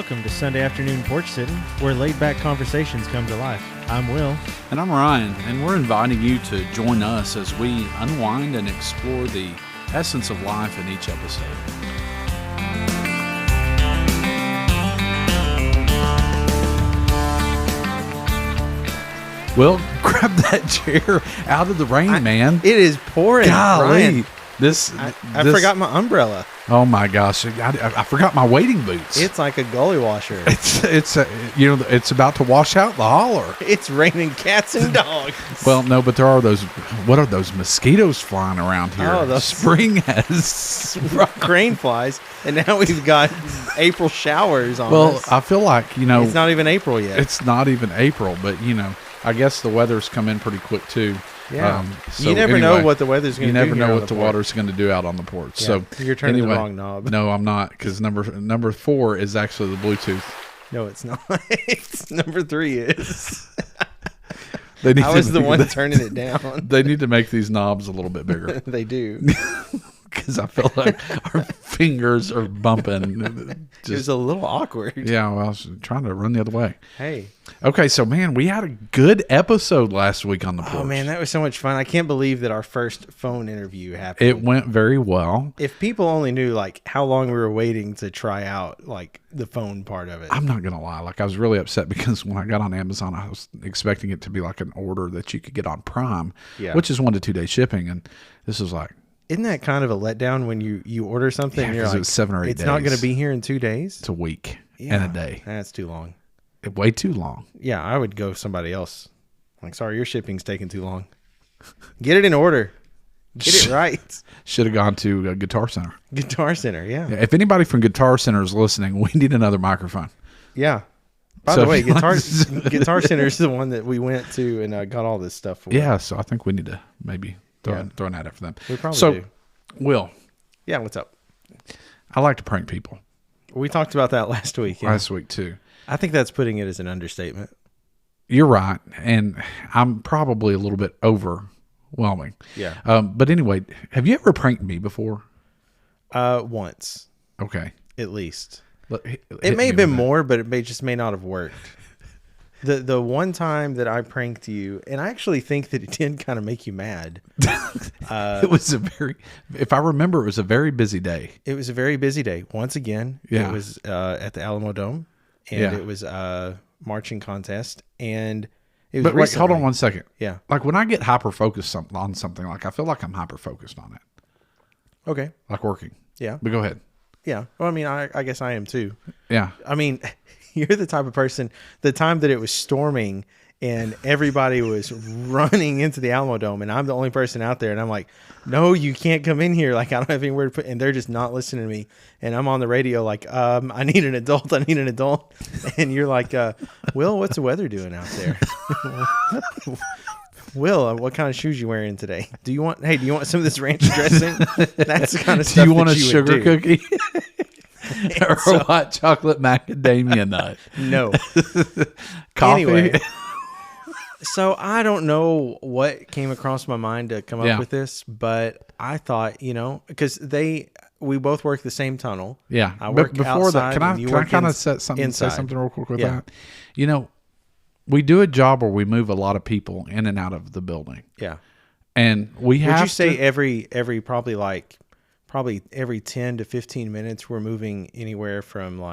Welcome to Sunday Afternoon Porch Sitting, where laid-back conversations come to life. I'm Will. And I'm Ryan, and we're inviting you to join us as we unwind and explore the essence of life in each episode. Will, grab that chair out of the rain, man. It is pouring. Golly. Ryan. I forgot my umbrella. Oh my gosh! I forgot my wading boots. It's like a gully washer. It's about to wash out the holler. It's raining cats and dogs. Well, no, but there are those. What are those mosquitoes flying around here? Oh, those spring has crane flies, and now we've got April showers on us. I feel like it's not even April yet. It's not even April, but I guess the weather's come in pretty quick too. Yeah, you never know what the weather's going to do. You never know what the water's going to do out on the porch. Yeah, so you're turning the wrong knob. No, I'm not, because number 4 is actually the Bluetooth. No, it's not. It's number 3 is. I was the one turning it down. They need to make these knobs a little bit bigger. They do. Because I feel like our fingers are bumping. It was a little awkward. Yeah, well, I was trying to run the other way. Hey. Okay, so, man, we had a good episode last week on the porch. Oh, man, that was so much fun. I can't believe that our first phone interview happened. It went very well. If people only knew, how long we were waiting to try out, the phone part of it. I'm not going to lie. I was really upset because when I got on Amazon, I was expecting it to be like an order that you could get on Prime, which is 1 to 2 day shipping, and this is like... Isn't that kind of a letdown when you order something and you're like, it's 7 or 8 days. It's not going to be here in 2 days? It's a week and a day. That's too long. Way too long. Yeah, I would go somebody else. Sorry, your shipping's taking too long. Get it in order. Get it right. Should have gone to Guitar Center. Guitar Center, yeah. If anybody from Guitar Center is listening, we need another microphone. Yeah. By the way, Guitar Center is the one that we went to and got all this stuff for. Yeah, so I think we need to maybe throw an ad out for them. We probably do. Will. Yeah, what's up? I like to prank people. We talked about that last week. Last week, too. I think that's putting it as an understatement. You're right, and I'm probably a little bit overwhelming. Yeah. But anyway, have you ever pranked me before? Once. Okay. At least. It may have been more, but it may not have worked. The one time that I pranked you, and I actually think that it did kind of make you mad. It was if I remember, it was a very busy day. It was a very busy day. Once again, it was at the Alamo Dome, and it was a marching contest, and it was. But hold on 1 second. Yeah. When I get hyper focused on something, I feel like I'm hyper focused on it. Okay. Like working. Yeah. But go ahead. Yeah. Well, I guess I am too. Yeah. You're the type of person, the time that it was storming and everybody was running into the Alamo Dome and I'm the only person out there and I'm like, no, you can't come in here. I don't have anywhere to put, and they're just not listening to me. And I'm on the radio I need an adult. And you're like, Will, what's the weather doing out there? Will, what kind of shoes you wearing today? Do you want some of this ranch dressing? That's the kind of stuff. Do you want a sugar cookie? Or a white chocolate macadamia nut? No. Coffee? Anyway, so I don't know what came across my mind to come up with this, but I thought, because we both work the same tunnel. Yeah. I work before outside. Can I kind of say something real quick with that? We do a job where we move a lot of people in and out of the building. Yeah. And we have Would you say every probably every 10 to 15 minutes we're moving anywhere from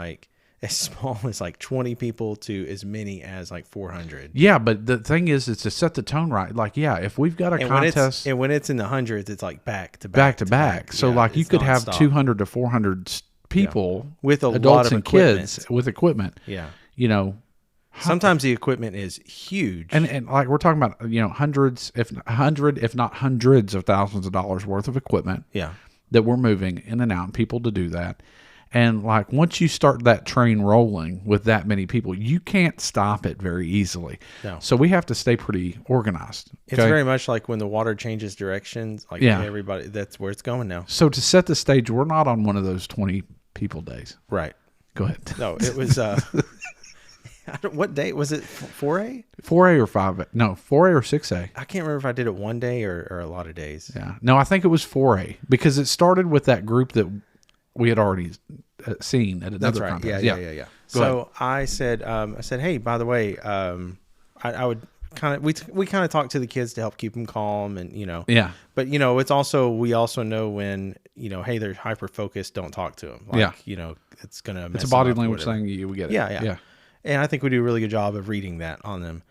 as small as 20 people to as many as 400. Yeah, but the thing is to set the tone right. If we've got a contest when it's in the hundreds, it's back to back. So you could have 200 to 400 people with a adults lot of and kids with equipment. Yeah. Sometimes the equipment is huge. And we're talking about, hundreds, if not hundreds of thousands of dollars worth of equipment. Yeah. That we're moving in and out, and people to do that. And once you start that train rolling with that many people, you can't stop it very easily. No. So we have to stay pretty organized. Okay? It's very much like when the water changes directions, everybody, that's where it's going now. So to set the stage, we're not on one of those 20 people days. Right. Go ahead. No, it was, what day? Was it 4A? 4A or 5A? No, 4A or 6A. I can't remember if I did it one day or a lot of days. Yeah. No, I think it was 4A because it started with that group that we had already scene at another contest. Yeah. So I said, hey, by the way, I would kind of we kind of talk to the kids to help keep them calm, and Yeah. But it's also we also know when hey, they're hyper focused. Don't talk to them. It's gonna. It's a body language thing. We get it. Yeah. And I think we do a really good job of reading that on them.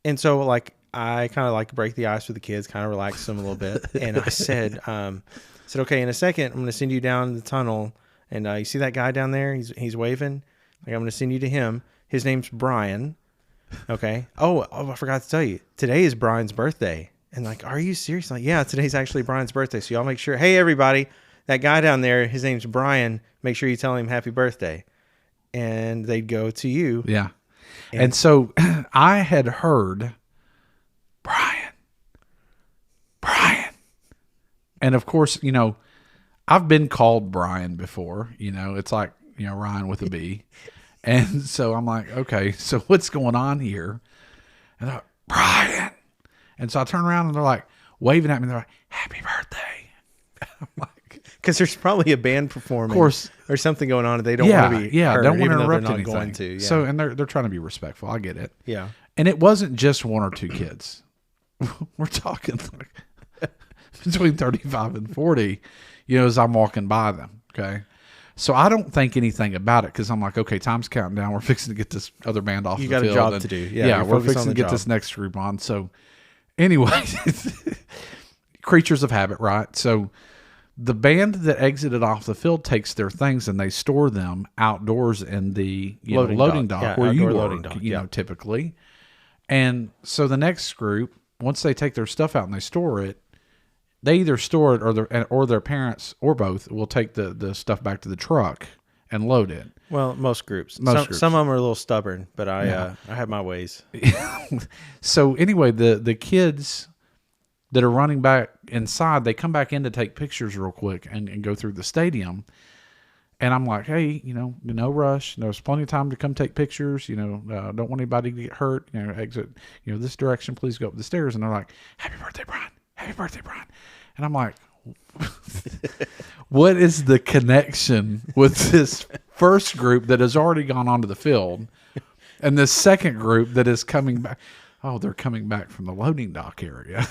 And so I kind of like to break the ice with the kids, kind of relax them a little bit. And I said, okay, in a second, I'm going to send you down the tunnel. And you see that guy down there? He's waving. I'm going to send you to him. His name's Brian. Okay. Oh, I forgot to tell you. Today is Brian's birthday. And are you serious? Yeah, today's actually Brian's birthday. So y'all make sure, hey, everybody, that guy down there, his name's Brian. Make sure you tell him happy birthday. And they'd go to you. Yeah. And so I had heard Brian. And of course, I've been called Brian before, it's like, Ryan with a B. And so I'm like, okay, so what's going on here? And they're like, Brian. And so I turn around and they're like waving at me. They're like, happy birthday. I'm like, because there's probably a band performing, of course, or something going on, and they don't want to be heard, don't want to even though interrupt they're not anything. going to. Yeah. So, and they're trying to be respectful. I get it. Yeah. And it wasn't just one or two kids. We're talking between 35 and 40, as I'm walking by them. Okay. So I don't think anything about it because I'm like, okay, time's counting down. We're fixing to get this other band off the field. You got a job to do. Yeah, we're fixing to get this next group on. So anyway, creatures of habit, right? So the band that exited off the field takes their things and they store them outdoors in the loading dock where you work, typically. And so the next group, once they take their stuff out and they store it, they either store it or their parents or both will take the stuff back to the truck and load it. Well, most groups. Some of them are a little stubborn, but I have my ways. So anyway, the kids that are running back inside, they come back in to take pictures real quick and go through the stadium. And I'm like, hey, no rush. There's plenty of time to come take pictures. Don't want anybody to get hurt. Exit, this direction. Please go up the stairs. And they're like, happy birthday, Brian. Happy birthday, Brian. And I'm like, what is the connection with this first group that has already gone onto the field and this second group that is coming back? Oh, they're coming back from the loading dock area.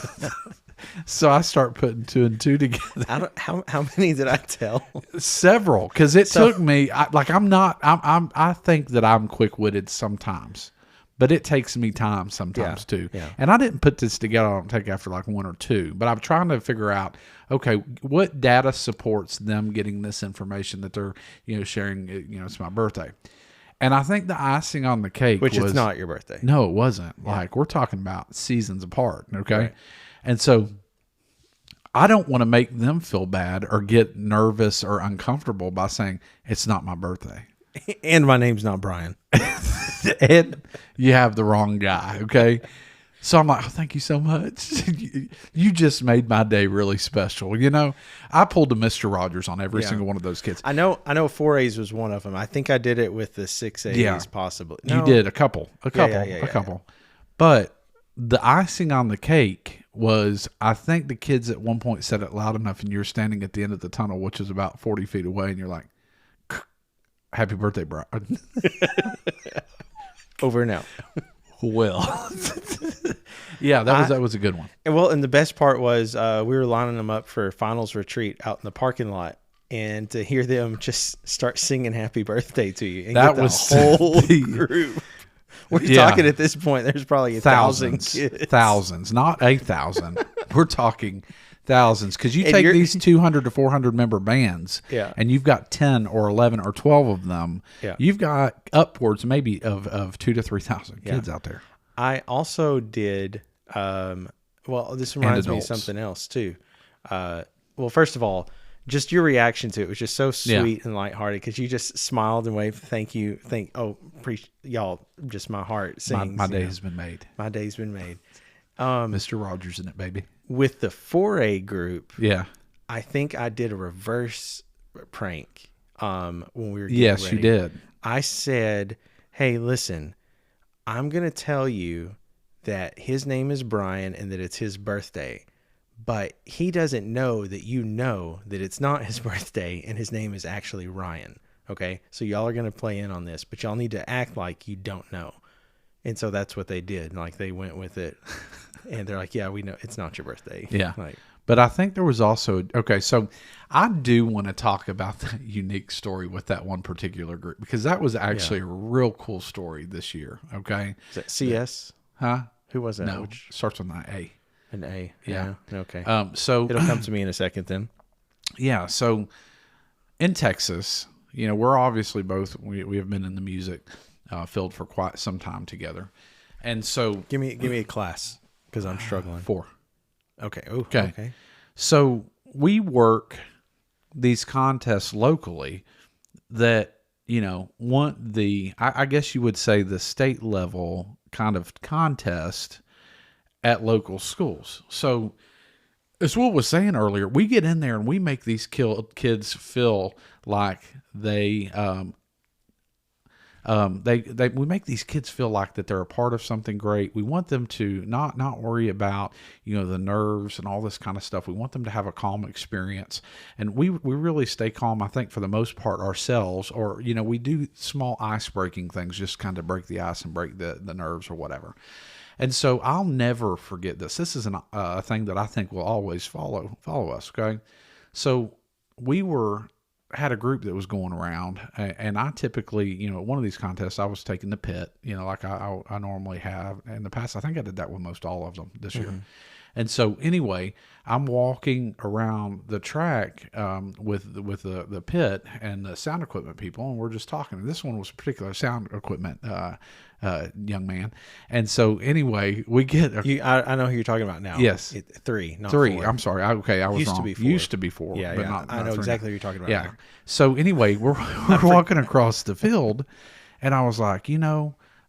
So I start putting two and two together. How many did I tell? Several, because it took me. I think that I'm quick-witted sometimes, but it takes me time sometimes too. Yeah. And I didn't put this together. I don't take after one or two, but I'm trying to figure out, okay, what data supports them getting this information that they're sharing. It's my birthday. And I think the icing on the cake was... Which is not your birthday. No, it wasn't. Yeah. We're talking about seasons apart, okay? Right. And so I don't want to make them feel bad or get nervous or uncomfortable by saying, it's not my birthday. And my name's not Brian. And you have the wrong guy, okay? So I'm like, oh, thank you so much. You just made my day really special. I pulled a Mr. Rogers on every single one of those kids. I know 4As was one of them. I think I did it with the 6As possibly. No. You did a couple. But the icing on the cake was, I think the kids at one point said it loud enough and you're standing at the end of the tunnel, which is about 40 feet away, and you're like, happy birthday, Brian. Over and out. Well, yeah, that was a good one. And the best part was we were lining them up for finals retreat out in the parking lot, and to hear them just start singing "Happy Birthday" to you, and that was the whole group. We're talking at this point. There's probably 1,000 kids. Thousands, not 8,000. We're talking thousands, because you take these 200 to 400 member bands, and you've got 10 or 11 or 12 of them. Yeah. You've got upwards maybe of 2,000 to 3,000 kids out there. I also did. This reminds me of something else too. First of all, just your reaction to it was just so sweet and lighthearted, because you just smiled and waved. Thank you. Y'all. Just my heart sings. My day has been made. My day's been made. Mr. Rogers in it, baby. With the 4A group, I think I did a reverse prank when we were getting ready. You did. I said, hey, listen, I'm going to tell you that his name is Brian and that it's his birthday, but he doesn't know that you know that it's not his birthday and his name is actually Ryan. Okay, so y'all are going to play in on this, but y'all need to act like you don't know. And so that's what they did. Like, they went with it, and they're like, yeah, we know it's not your birthday. Yeah. Like, but I think there was also, okay, so I do want to talk about that unique story with that one particular group, because that was actually a real cool story this year. Okay. is that CS? Huh? Who was that? No, starts with an A. An A. Yeah. Okay. So It'll come to me in a second then. yeah. So in Texas, we're obviously both, we have been in the music field for quite some time together. And so Give me a class, because I'm struggling. 4. Okay. Oh, Okay. okay. So we work these contests locally that, want I guess you would say the state level kind of contest at local schools. So as Will was saying earlier, we get in there and we make these kids feel like we make these kids feel like that they're a part of something great. We want them to not worry about, the nerves and all this kind of stuff. We want them to have a calm experience. And we really stay calm, I think, for the most part ourselves, or, we do small ice breaking things, just kind of break the ice and break the nerves or whatever. And so I'll never forget this. This is a thing that I think will always follow us. Okay. So we had a group that was going around, and I typically, one of these contests, I was taking the pit, like I normally have in the past. I think I did that with most all of them this year. And so anyway, I'm walking around the track with the pit and the sound equipment people, and we're just talking. And this one was a particular sound equipment young man. And so anyway, we get I know who you're talking about now. Yes. 3, not 3. 4. I'm sorry. I was Used wrong. to be 4. Used to be 4. Yeah, but yeah. not I know 3 exactly now. what you're talking about. Yeah. Now. So anyway, we're walking across the field, and I was like,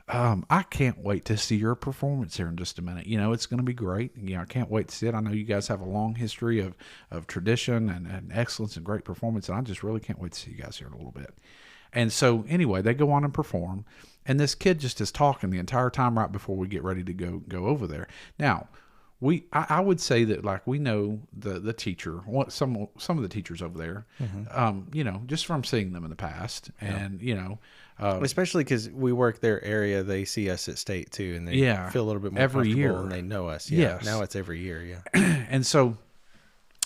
I can't wait to see your performance here in just a minute. It's going to be great. I can't wait to see it. I know you guys have a long history of tradition and excellence and great performance, and I just really can't wait to see you guys here in a little bit. And so anyway, they go on and perform, and this kid just is talking the entire time right before we get ready to go over there. Now, I would say that, like, we know the teacher, some of the teachers over there, just from seeing them in the past, and especially because we work their area, they see us at state too, and they feel a little bit more every comfortable, year, and they know us. Yes. Now it's every year. Yeah. And so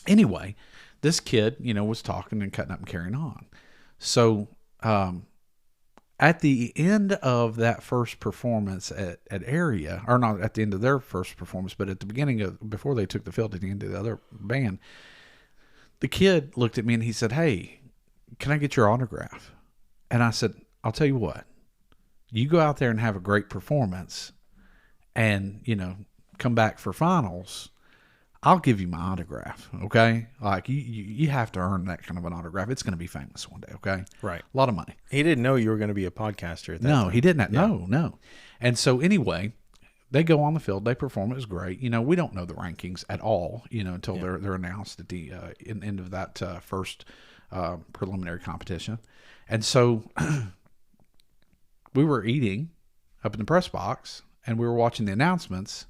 anyway, this kid, was talking and cutting up and carrying on. So at the end of that first performance at area, or not at the end of their first performance, but at the beginning before they took the field at the end of the other band, the kid looked at me and he said, "Hey, can I get your autograph?" And I said, "I'll tell you what, you go out there and have a great performance and, come back for finals. I'll give you my autograph." Okay. Like you have to earn that kind of an autograph. It's going to be famous one day. Okay. Right. A lot of money. He didn't know you were going to be a podcaster at that time. He didn't. No. And so anyway, they go on the field, they perform. It was great. We don't know the rankings at all, until they're announced at the end of that first preliminary competition. And so we were eating up in the press box, and we were watching the announcements,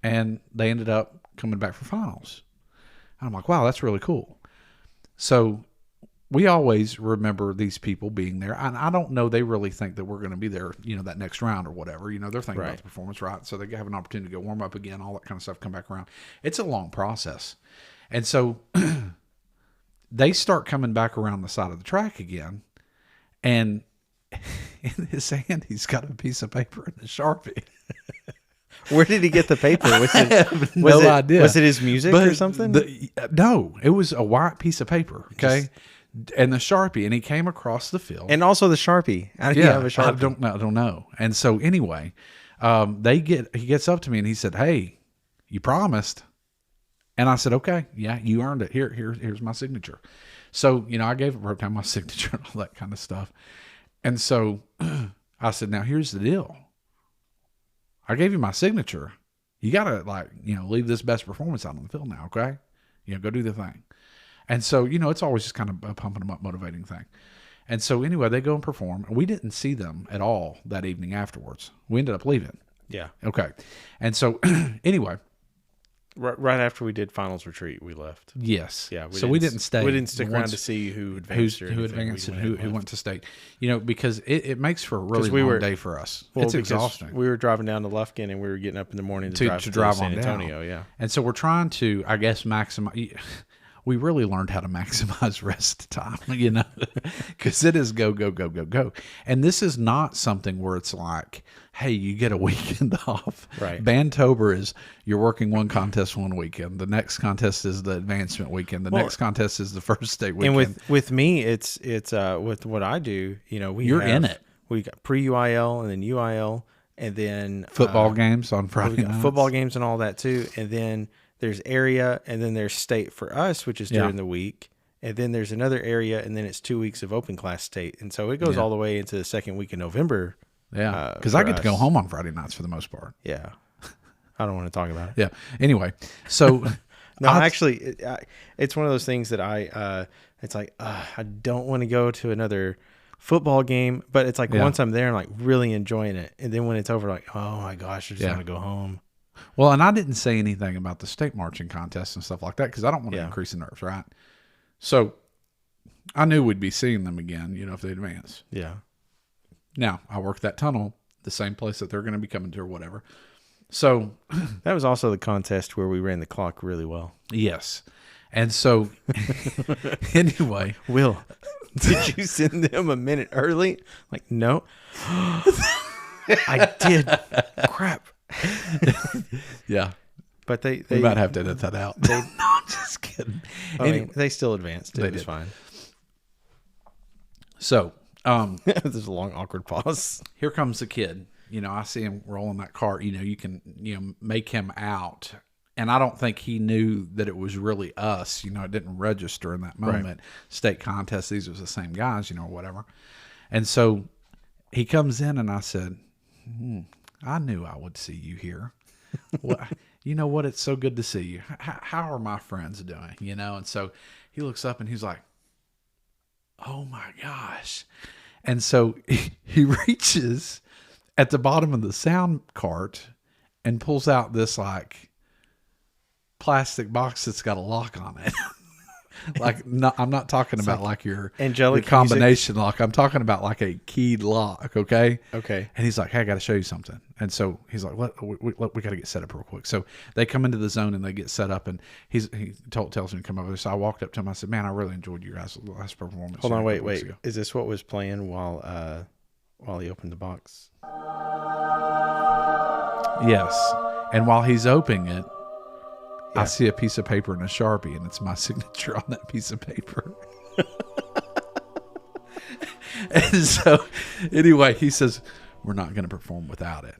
and they ended up coming back for finals. And I'm like, wow, that's really cool. So we always remember these people being there. And I don't know, they really think that we're going to be there, that next round or whatever. They're thinking about the performance, right? So they have an opportunity to go warm up again, all that kind of stuff, come back around. It's a long process. And so they start coming back around the side of the track again. And in his hand, he's got a piece of paper and a Sharpie. Where did he get the paper? I have no idea. Was it his music or something? No, it was a white piece of paper. Okay. And the Sharpie, and he came across the field. And also the Sharpie. How do you have a Sharpie? I don't know. And so anyway, he gets up to me and he said, "Hey, you promised." And I said, "Okay, yeah, you earned it. Here's my signature." So, I gave him my signature and all that kind of stuff. And so I said, "Now here's the deal. I gave you my signature. You got to leave this best performance out on the field now. Okay. Go do the thing." And so, it's always just kind of a pumping them up, motivating thing. And so anyway, they go and perform, and we didn't see them at all that evening afterwards. We ended up leaving. Yeah. Okay. And so anyway, Right after we did finals retreat, we left. Yes. Yeah. We didn't stay. We didn't stick around to see who advanced. Who advanced and who went to state. You know, because it makes for a really long day for us. It's exhausting. We were driving down to Lufkin and we were getting up in the morning to drive San Antonio. Yeah. And so we're trying to, I guess, maximize. We really learned how to maximize rest time, you know, because it is go, go, go, go, go. And this is not something where it's like, hey, you get a weekend off. Right. Bandtober is you're working one contest one weekend. The next contest is the advancement weekend. The next contest is the first state weekend. And with me, it's with what I do, you know, you're in it. We got pre-UIL and then UIL and then football games on Friday nights. Football games and all that too. And then there's area and then there's state for us, which is during the week. And then there's another area and then it's 2 weeks of open class state. And so it goes all the way into the second week in November. Yeah. Because I get to go home on Friday nights for the most part. Yeah. I don't want to talk about it. Yeah. Anyway, so no, actually, it's one of those things that it's like, I don't want to go to another football game, but it's like once I'm there, I'm like really enjoying it. And then when it's over, like, oh my gosh, I just want to go home. Well, and I didn't say anything about the state marching contests and stuff like that because I don't want to increase the nerves, right? So I knew we'd be seeing them again, you know, if they advance. Yeah. Now, I work that tunnel, the same place that they're going to be coming to or whatever. So that was also the contest where we ran the clock really well. Yes. And so anyway. Will, did you send them a minute early? Like, no. I did. Crap. Yeah. But they might have to edit that out. No, I'm just kidding. Anyway, they still advanced. It was fine. So there's a long awkward pause. Here comes the kid. You know, I see him rolling that cart. You know, you can make him out. And I don't think he knew that it was really us. You know, it didn't register in that moment. Right. State contest, these was the same guys, you know, or whatever. And so he comes in and I said, I knew I would see you here. Well, you know what? It's so good to see you. How are my friends doing? You know? And so he looks up and he's like, oh my gosh. And so he reaches at the bottom of the sound cart and pulls out this like plastic box that's got a lock on it. Like, no, I'm not talking about like your angelic combination lock. I'm talking about like a keyed lock. Okay. Okay. And he's like, hey, I got to show you something. And so he's like, we got to get set up real quick. So they come into the zone and they get set up and he tells me to come over there. So I walked up to him. I said, man, I really enjoyed your guys' last performance. Hold on. Wait. Is this what was playing while he opened the box? Yes. And while he's opening it, I see a piece of paper and a Sharpie, and it's my signature on that piece of paper. And so, anyway, he says, we're not going to perform without it.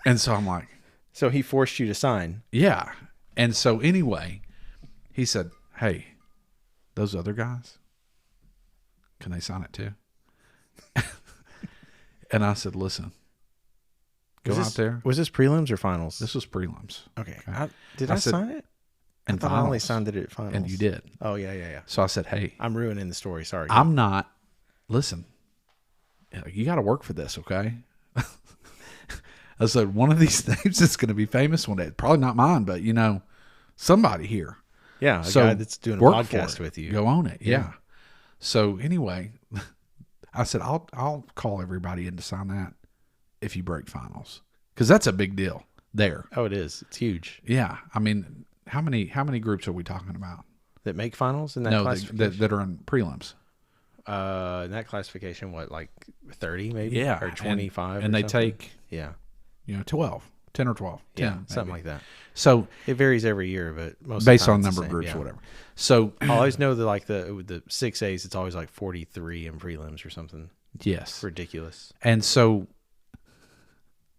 And so I'm like. So he forced you to sign? Yeah. And so, anyway, he said, hey, those other guys, can they sign it too? And I said, listen. Go out there. Was this prelims or finals? This was prelims. Okay. Did I sign it? And I only signed it at finals. And you did. Oh, yeah. So I said, hey. I'm ruining the story. Sorry. I'm not. Listen, you got to work for this, okay? I said, one of these things is going to be famous one day. Probably not mine, but, you know, somebody here. Yeah, a guy that's doing a podcast with you. Go on it, yeah. So anyway, I said, I'll call everybody in to sign that if you break finals, because that's a big deal there. Oh, it is. It's huge. Yeah, I mean, how many groups are we talking about that make finals in that classification? that are in prelims? In that classification, what, like 30 maybe? Yeah, or 25, and they something? take 10 or 12, 10, something like that. So it varies every year, but most based of the time on number of groups or whatever. So I always know that like the 6As, it's always like 43 in prelims or something. Yes, ridiculous. And so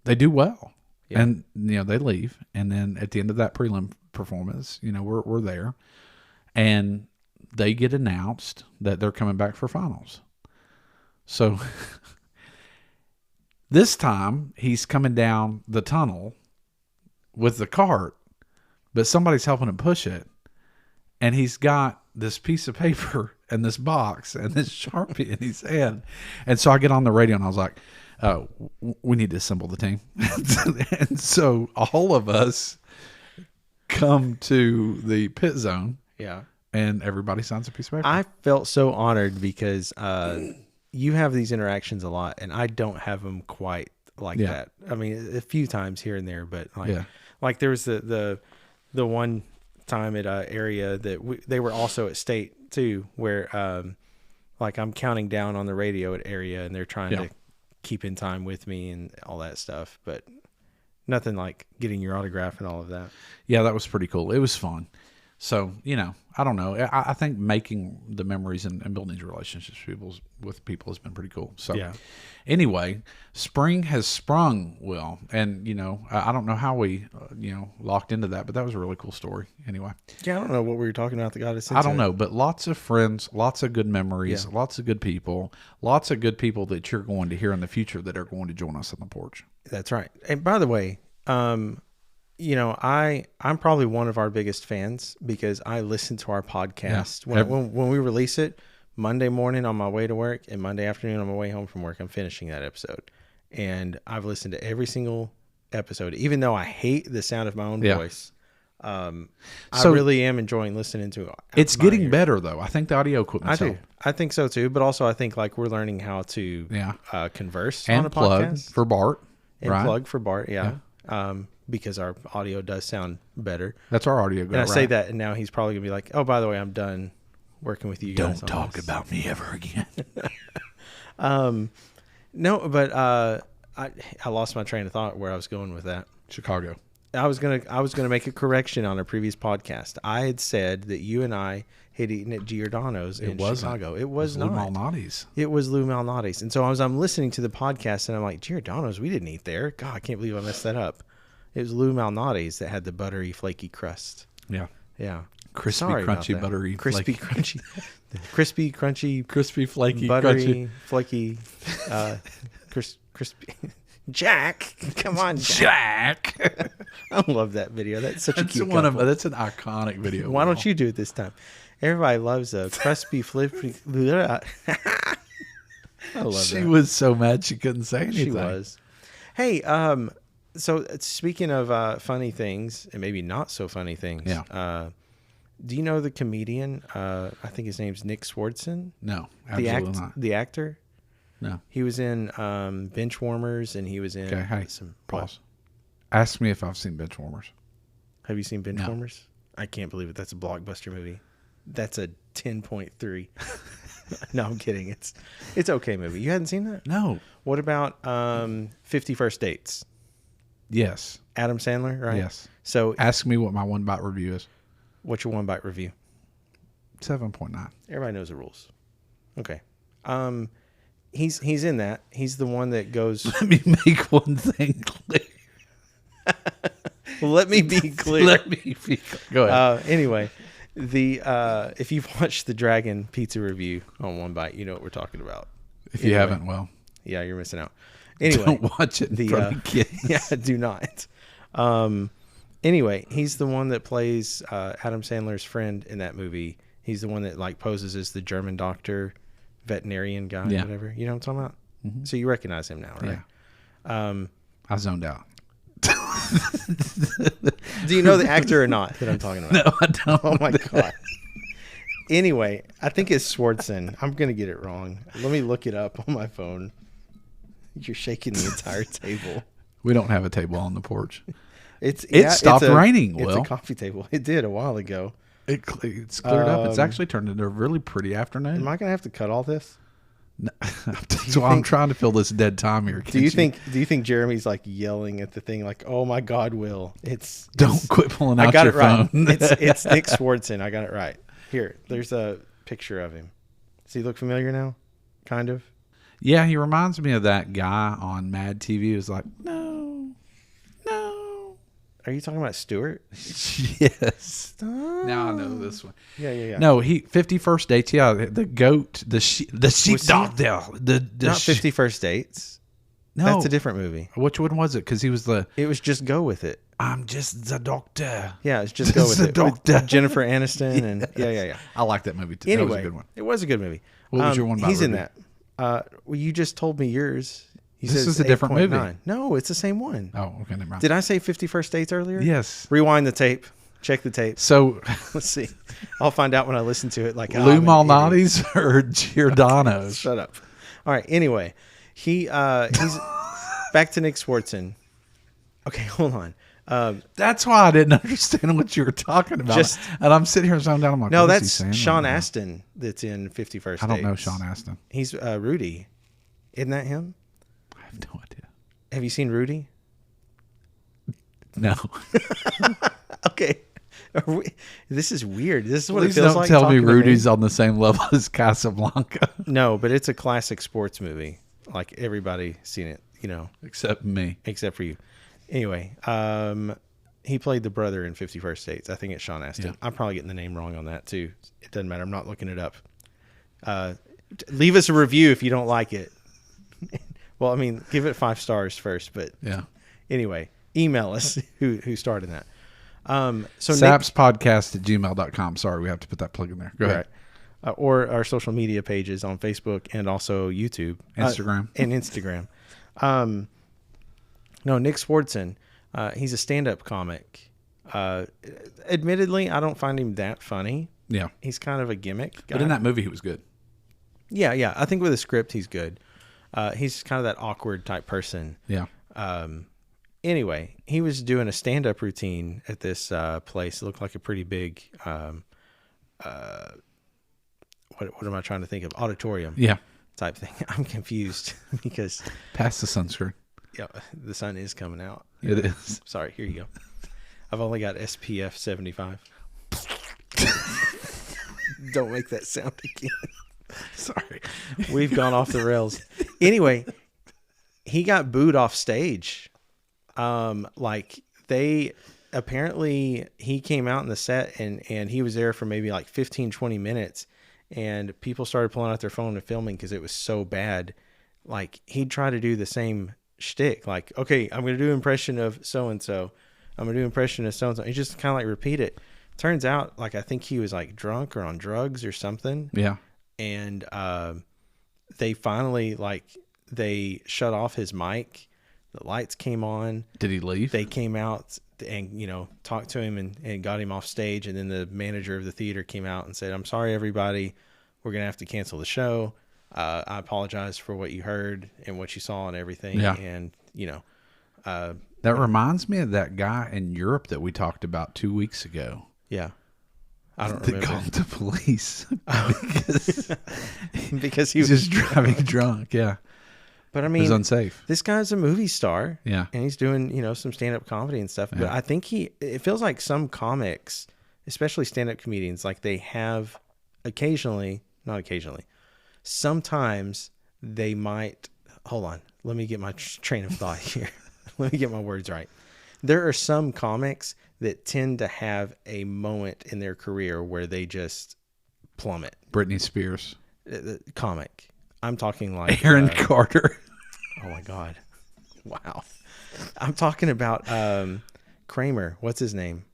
they do well, and they leave, and then at the end of that prelim performance, we're there, and they get announced that they're coming back for finals. So this time he's coming down the tunnel with the cart, but somebody's helping him push it, and he's got this piece of paper and this box and this Sharpie in his hand. And so I get on the radio and I was like, oh, we need to assemble the team. And so all of us come to the pit zone, Yeah. and everybody signs a piece of paper. I felt so honored because you have these interactions a lot, and I don't have them quite like that. I mean, a few times here and there, but like there was the one time at area that they were also at state too, where like I'm counting down on the radio at area, and they're trying to keep in time with me and all that stuff, but nothing like getting your autograph and all of that. Yeah, that was pretty cool. It was fun. So, I don't know. I think making the memories and building these relationships with people has been pretty cool. So, anyway, spring has sprung, Will. And, I don't know how we, locked into that, but that was a really cool story. Anyway. Yeah, I don't know what we were talking about that got us into I don't know, but lots of friends, lots of good memories, lots of good people that you're going to hear in the future that are going to join us on the porch. That's right. And by the way, I'm probably one of our biggest fans because I listen to our podcast when we release it Monday morning on my way to work and Monday afternoon on my way home from work. I'm finishing that episode, and I've listened to every single episode, even though I hate the sound of my own voice. I really am enjoying listening to it. It's getting better though. I think the audio equipment. I think so too. But also I think like we're learning how to converse and on a podcast for Bart and plug for Bart. Yeah. Because our audio does sound better. That's our audio. And I say that, and now he's probably gonna be like, "Oh, by the way, I'm done working with you guys." Don't talk about me ever again. No, but I lost my train of thought where I was going with that. Chicago. I was gonna make a correction on a previous podcast. I had said that you and I had eaten at Giordano's in Chicago. It was not. Lou Malnati's. It was Lou Malnati's. And so I'm listening to the podcast, and I'm like, Giordano's, we didn't eat there. God, I can't believe I messed that up. It was Lou Malnati's that had the buttery, flaky crust. Yeah. Yeah. Crispy, crunchy, buttery, crispy, flaky. crunchy, crispy, crunchy, crispy, flaky, buttery, crunchy. flaky, crispy. Jack, come on, Jack. I love that video. That's such a cute couple. That's an iconic video. Why don't you do it this time? Everybody loves a crispy, flippy. I love that. She was so mad she couldn't say anything. She was. Hey, so speaking of funny things and maybe not so funny things, do you know the comedian? I think his name's Nick Swardson. No, absolutely not. The actor. No, he was in Benchwarmers, and he was in some. Pause. Ask me if I've seen Benchwarmers. Have you seen Benchwarmers? I can't believe it. That's a blockbuster movie. That's a 10.3. No, I'm kidding. It's okay movie. You hadn't seen that? No. What about 50 First Dates? Yes. Adam Sandler, right? Yes. So ask me what my one bite review is. What's your one bite review? 7.9. Everybody knows the rules. Okay. He's in that. He's the one that goes. Let me make one thing clear. Let me be clear. Let me be clear. Go ahead. Anyway, if you've watched the Dragon Pizza review on One Bite, you know what we're talking about. If you haven't, well, yeah, you're missing out. Anyway, don't watch it in front of kids. Yeah, do not. Anyway, he's the one that plays Adam Sandler's friend in that movie. He's the one that like poses as the German doctor, veterinarian guy, whatever. You know what I'm talking about? Mm-hmm. So you recognize him now, right? Yeah. I zoned out. Do you know the actor or not that I'm talking about? No, I don't. Oh my God. Anyway, I think it's Swardson. I'm going to get it wrong. Let me look it up on my phone. You're shaking the entire table. We don't have a table on the porch. It stopped raining, Will. It's a coffee table. It did a while ago. It's cleared up. It's actually turned into a really pretty afternoon. Am I going to have to cut all this? No. So I'm trying to fill this dead time here. Do you think Jeremy's like yelling at the thing like, "Oh my God, Will, don't quit pulling out I got your it right. phone." It's Nick Swardson. I got it right. Here, there's a picture of him. Does he look familiar now? Kind of. Yeah, he reminds me of that guy on Mad TV. He was like, no. Are you talking about Stewart? Yes. Stop. Now I know this one. Yeah. No, 50 First Dates. Yeah, the goat, the sheepdog there. Not 50 First Dates. No, that's a different movie. Which one was it? Because he was It was Just Go With It. I'm just the doctor. Yeah, it's Just Go With It. Doctor. With Jennifer Aniston and yeah. I like that movie too. Anyway, that was a good one. It was a good movie. What was your one? He's in that. Well, you just told me yours. This is a different movie. No, it's the same one. Oh, okay, never mind. Did I say 50 First Dates earlier? Yes. Rewind the tape. Check the tape. So Let's see. I'll find out when I listen to it. Like Lou I'm an idiot. Malnati's or Giordano's? Shut up. All right. Anyway, he's back to Nick Swartzen. Okay, hold on. That's why I didn't understand what you were talking about. And I'm sitting here zoning down. I'm like, no, what is he that's saying Sean right now? Astin that's in 51st I don't know Dates. Sean Astin. He's Rudy. Isn't that him? I have no idea. Have you seen Rudy? No. Okay. This is weird. This is what Please it feels don't like. tell me talking to Rudy's on the same level as Casablanca. No, but it's a classic sports movie. Like everybody's seen it, Except me. except for you. Anyway, he played the brother in 51st Dates. I think it's Sean Astin. Yeah. I'm probably getting the name wrong on that too. It doesn't matter. I'm not looking it up. Leave us a review if you don't like it. Well, I mean, give it 5 stars first. But Yeah. anyway, email us who started that. So sapspodcast@gmail.com. Sorry, we have to put that plug in there. Go ahead. Right. Or our social media pages on Facebook and also YouTube. Instagram. And Instagram. No, Nick Swartzen, he's a stand-up comic. Admittedly, I don't find him that funny. Yeah. He's kind of a gimmick guy. But in that movie, he was good. Yeah. I think with a script, he's good. He's kind of that awkward type person. Yeah. Anyway, he was doing a stand-up routine at this place. It looked like a pretty big, what am I trying to think of? Auditorium. Yeah. Type thing. I'm confused because Pass the sunscreen. yeah, the sun is coming out. It is. Sorry, here you go. I've only got SPF 75. Don't make that sound again. Sorry. We've gone off the rails. Anyway, he got booed off stage. Apparently he came out in the set and he was there for maybe like 15, 20 minutes and people started pulling out their phone and filming because it was so bad. Like he'd try to do the same shtick. Like, okay, I'm going to do an impression of so-and-so. I'm going to do an impression of so-and-so. He just kind of like repeat it. Turns out, like, I think he was like drunk or on drugs or something. Yeah. And, they finally they shut off his mic. The lights came on. Did he leave? They came out and, talked to him and got him off stage. And then the manager of the theater came out and said, I'm sorry, everybody. We're going to have to cancel the show. I apologize for what you heard and what you saw and everything. Yeah. And, That reminds me of that guy in Europe that we talked about 2 weeks ago. yeah. I don't They remember. called the police Because he he's was just driving drunk. Yeah. But I It mean, was unsafe. this guy's a movie star. Yeah. And he's doing, some stand-up comedy and stuff. But Yeah. I think it feels like some comics, especially stand-up comedians, like they have sometimes they might, hold on, let me get my train of thought here. Let me get my words right. There are some comics that tend to have a moment in their career where they just plummet. Britney Spears. Comic. I'm talking like Aaron Carter. Oh my God. Wow. I'm talking about Kramer. What's his name?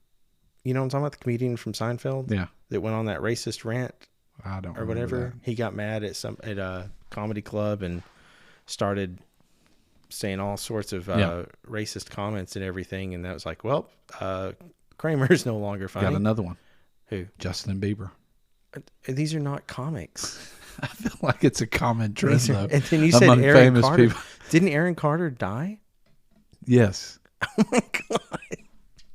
You know what I'm talking about? The comedian from Seinfeld? Yeah. That went on that racist rant I don't or remember whatever. that. He got mad at a comedy club and started saying all sorts of racist comments and everything. And that was like, well, Kramer's no longer funny. Got another one. Who? Justin Bieber. These are not comics. I feel like it's a common trend, though. And then you said among Aaron famous Carter. people. Didn't Aaron Carter die? Yes. Oh my God.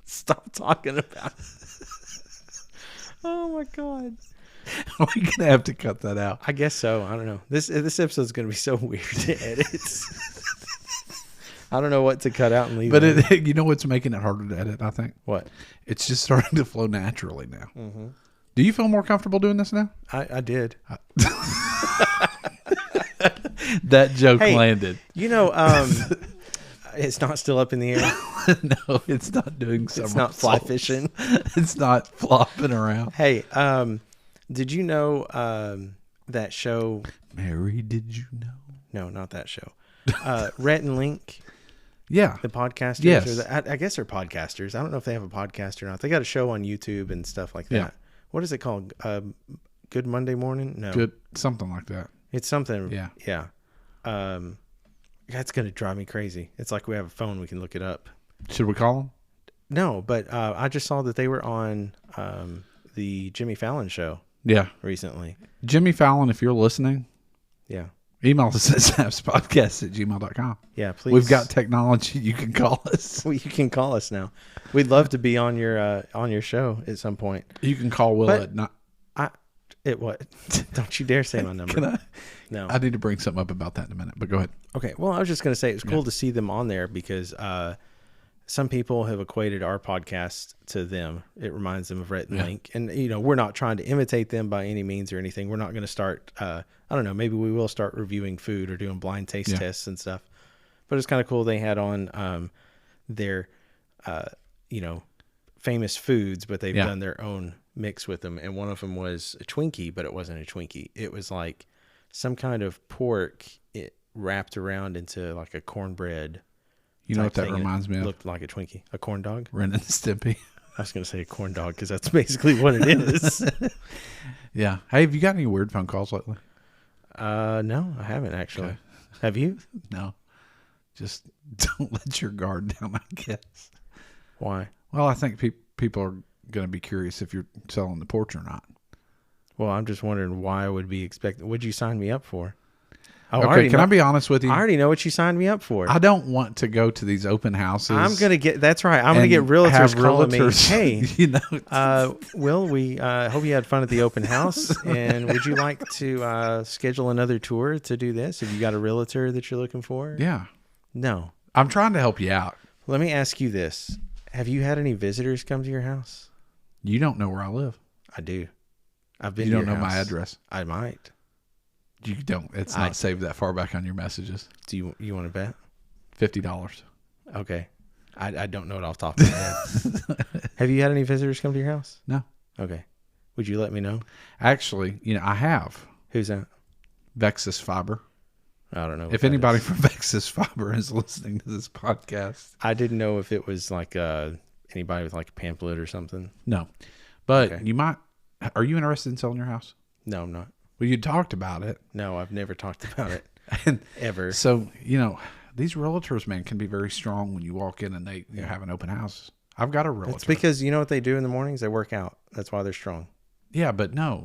Stop talking about it. Oh my God. We're going to have to cut that out. I guess so. I don't know. This episode's going to be so weird to edit. I don't know what to cut out and leave. But in. you know what's making it harder to edit, I think? What? It's just starting to flow naturally now. Mm-hmm. Do you feel more comfortable doing this now? I did. That joke Hey, landed. It's not still up in the air. No, it's not doing so. It's not fly fishing. It's not flopping around. Hey, did you know that show? Mary, did you know? No, not that show. Rhett and Link, Yeah. the podcasters. Yes. I guess they're podcasters. I don't know if they have a podcast or not. They got a show on YouTube and stuff like that. Yeah. What is it called? Good Monday Morning? No. Good. Something like that. It's something. Yeah. Yeah. That's going to drive me crazy. It's like we have a phone. We can look it up. Should we call them? No, but I just saw that they were on the Jimmy Fallon show Yeah. recently. Jimmy Fallon, if you're listening, Yeah. email us at snapspodcast@gmail.com. Yeah, please. We've got technology. You can call us. Well, you can call us now. We'd love to be on your show at some point. You can call Will But- at not. What? Don't you dare say my number. Can I? No. I need to bring something up about that in a minute, but go ahead. Okay. Well, I was just going to say it was cool to see them on there because some people have equated our podcast to them. It reminds them of Rhett and Link. And, we're not trying to imitate them by any means or anything. We're not going to start, I don't know, maybe we will start reviewing food or doing blind taste tests and stuff. But it's kind of cool they had on their, famous foods, but they've done their own mix with them. And one of them was a Twinkie, but it wasn't a Twinkie. It was like some kind of pork wrapped around into like a cornbread. You know what that thing. reminds me of? Looked like a Twinkie, a corn dog. Ren and Stimpy. I was going to say a corn dog because that's basically what it is. Yeah. Hey, have you got any weird phone calls lately? No, I haven't actually. Okay. Have you? No. Just don't let your guard down, I guess. Why? Well, I think people are going to be curious if you're selling the porch or not. Well, I'm just wondering why I would be expecting. What'd you sign me up for? Okay, can I be honest with you? I already know what you signed me up for. I don't want to go to these open houses. I'm gonna get. That's right. I'm gonna get realtors calling me. Hey, Will, we hope you had fun at the open house, and would you like to schedule another tour to do this? Have you got a realtor that you're looking for? Yeah. No. I'm trying to help you out. Let me ask you this: have you had any visitors come to your house? You don't know where I live. I do. I've been. You to don't your know house. my address. I might. You don't. It's not saved that far back on your messages. Do you want to bet? $50. Okay. I don't know it off the top of my head. Have you had any visitors come to your house? No. Okay. Would you let me know? Actually, I have. Who's that? Vexus Fiber. I don't know. If anybody from Vexus Fiber is listening to this podcast. I didn't know if it was like anybody with like a pamphlet or something. No. But Okay. you might. Are you interested in selling your house? No, I'm not. Well, you talked about it. No, I've never talked about it And ever. so, these realtors, man, can be very strong when you walk in and they have an open house. I've got a realtor. It's because you know what they do in the mornings? They work out. That's why they're strong. Yeah, but no.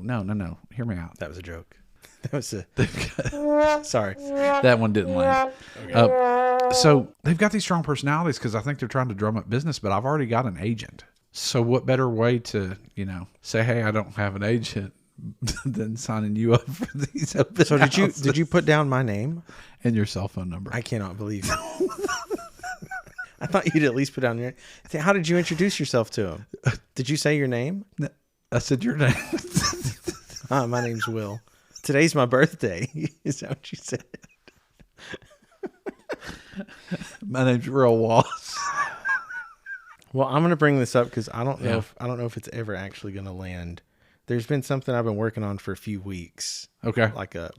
Hear me out. That was a joke. That was a... Sorry. That one didn't land. So they've got these strong personalities because I think they're trying to drum up business, but I've already got an agent. So what better way to, say, hey, I don't have an agent than signing you up for these open So houses did you put down my name? and your cell phone number? I cannot believe it. I thought you'd at least put down your... How did you introduce yourself to him? Did you say your name? I said your name. My name's Will. Today's my birthday. Is that what you said? My name's Real Wallace. Well, I'm going to bring this up because I don't know if it's ever actually going to land. There's been something I've been working on for a few weeks, Okay. like a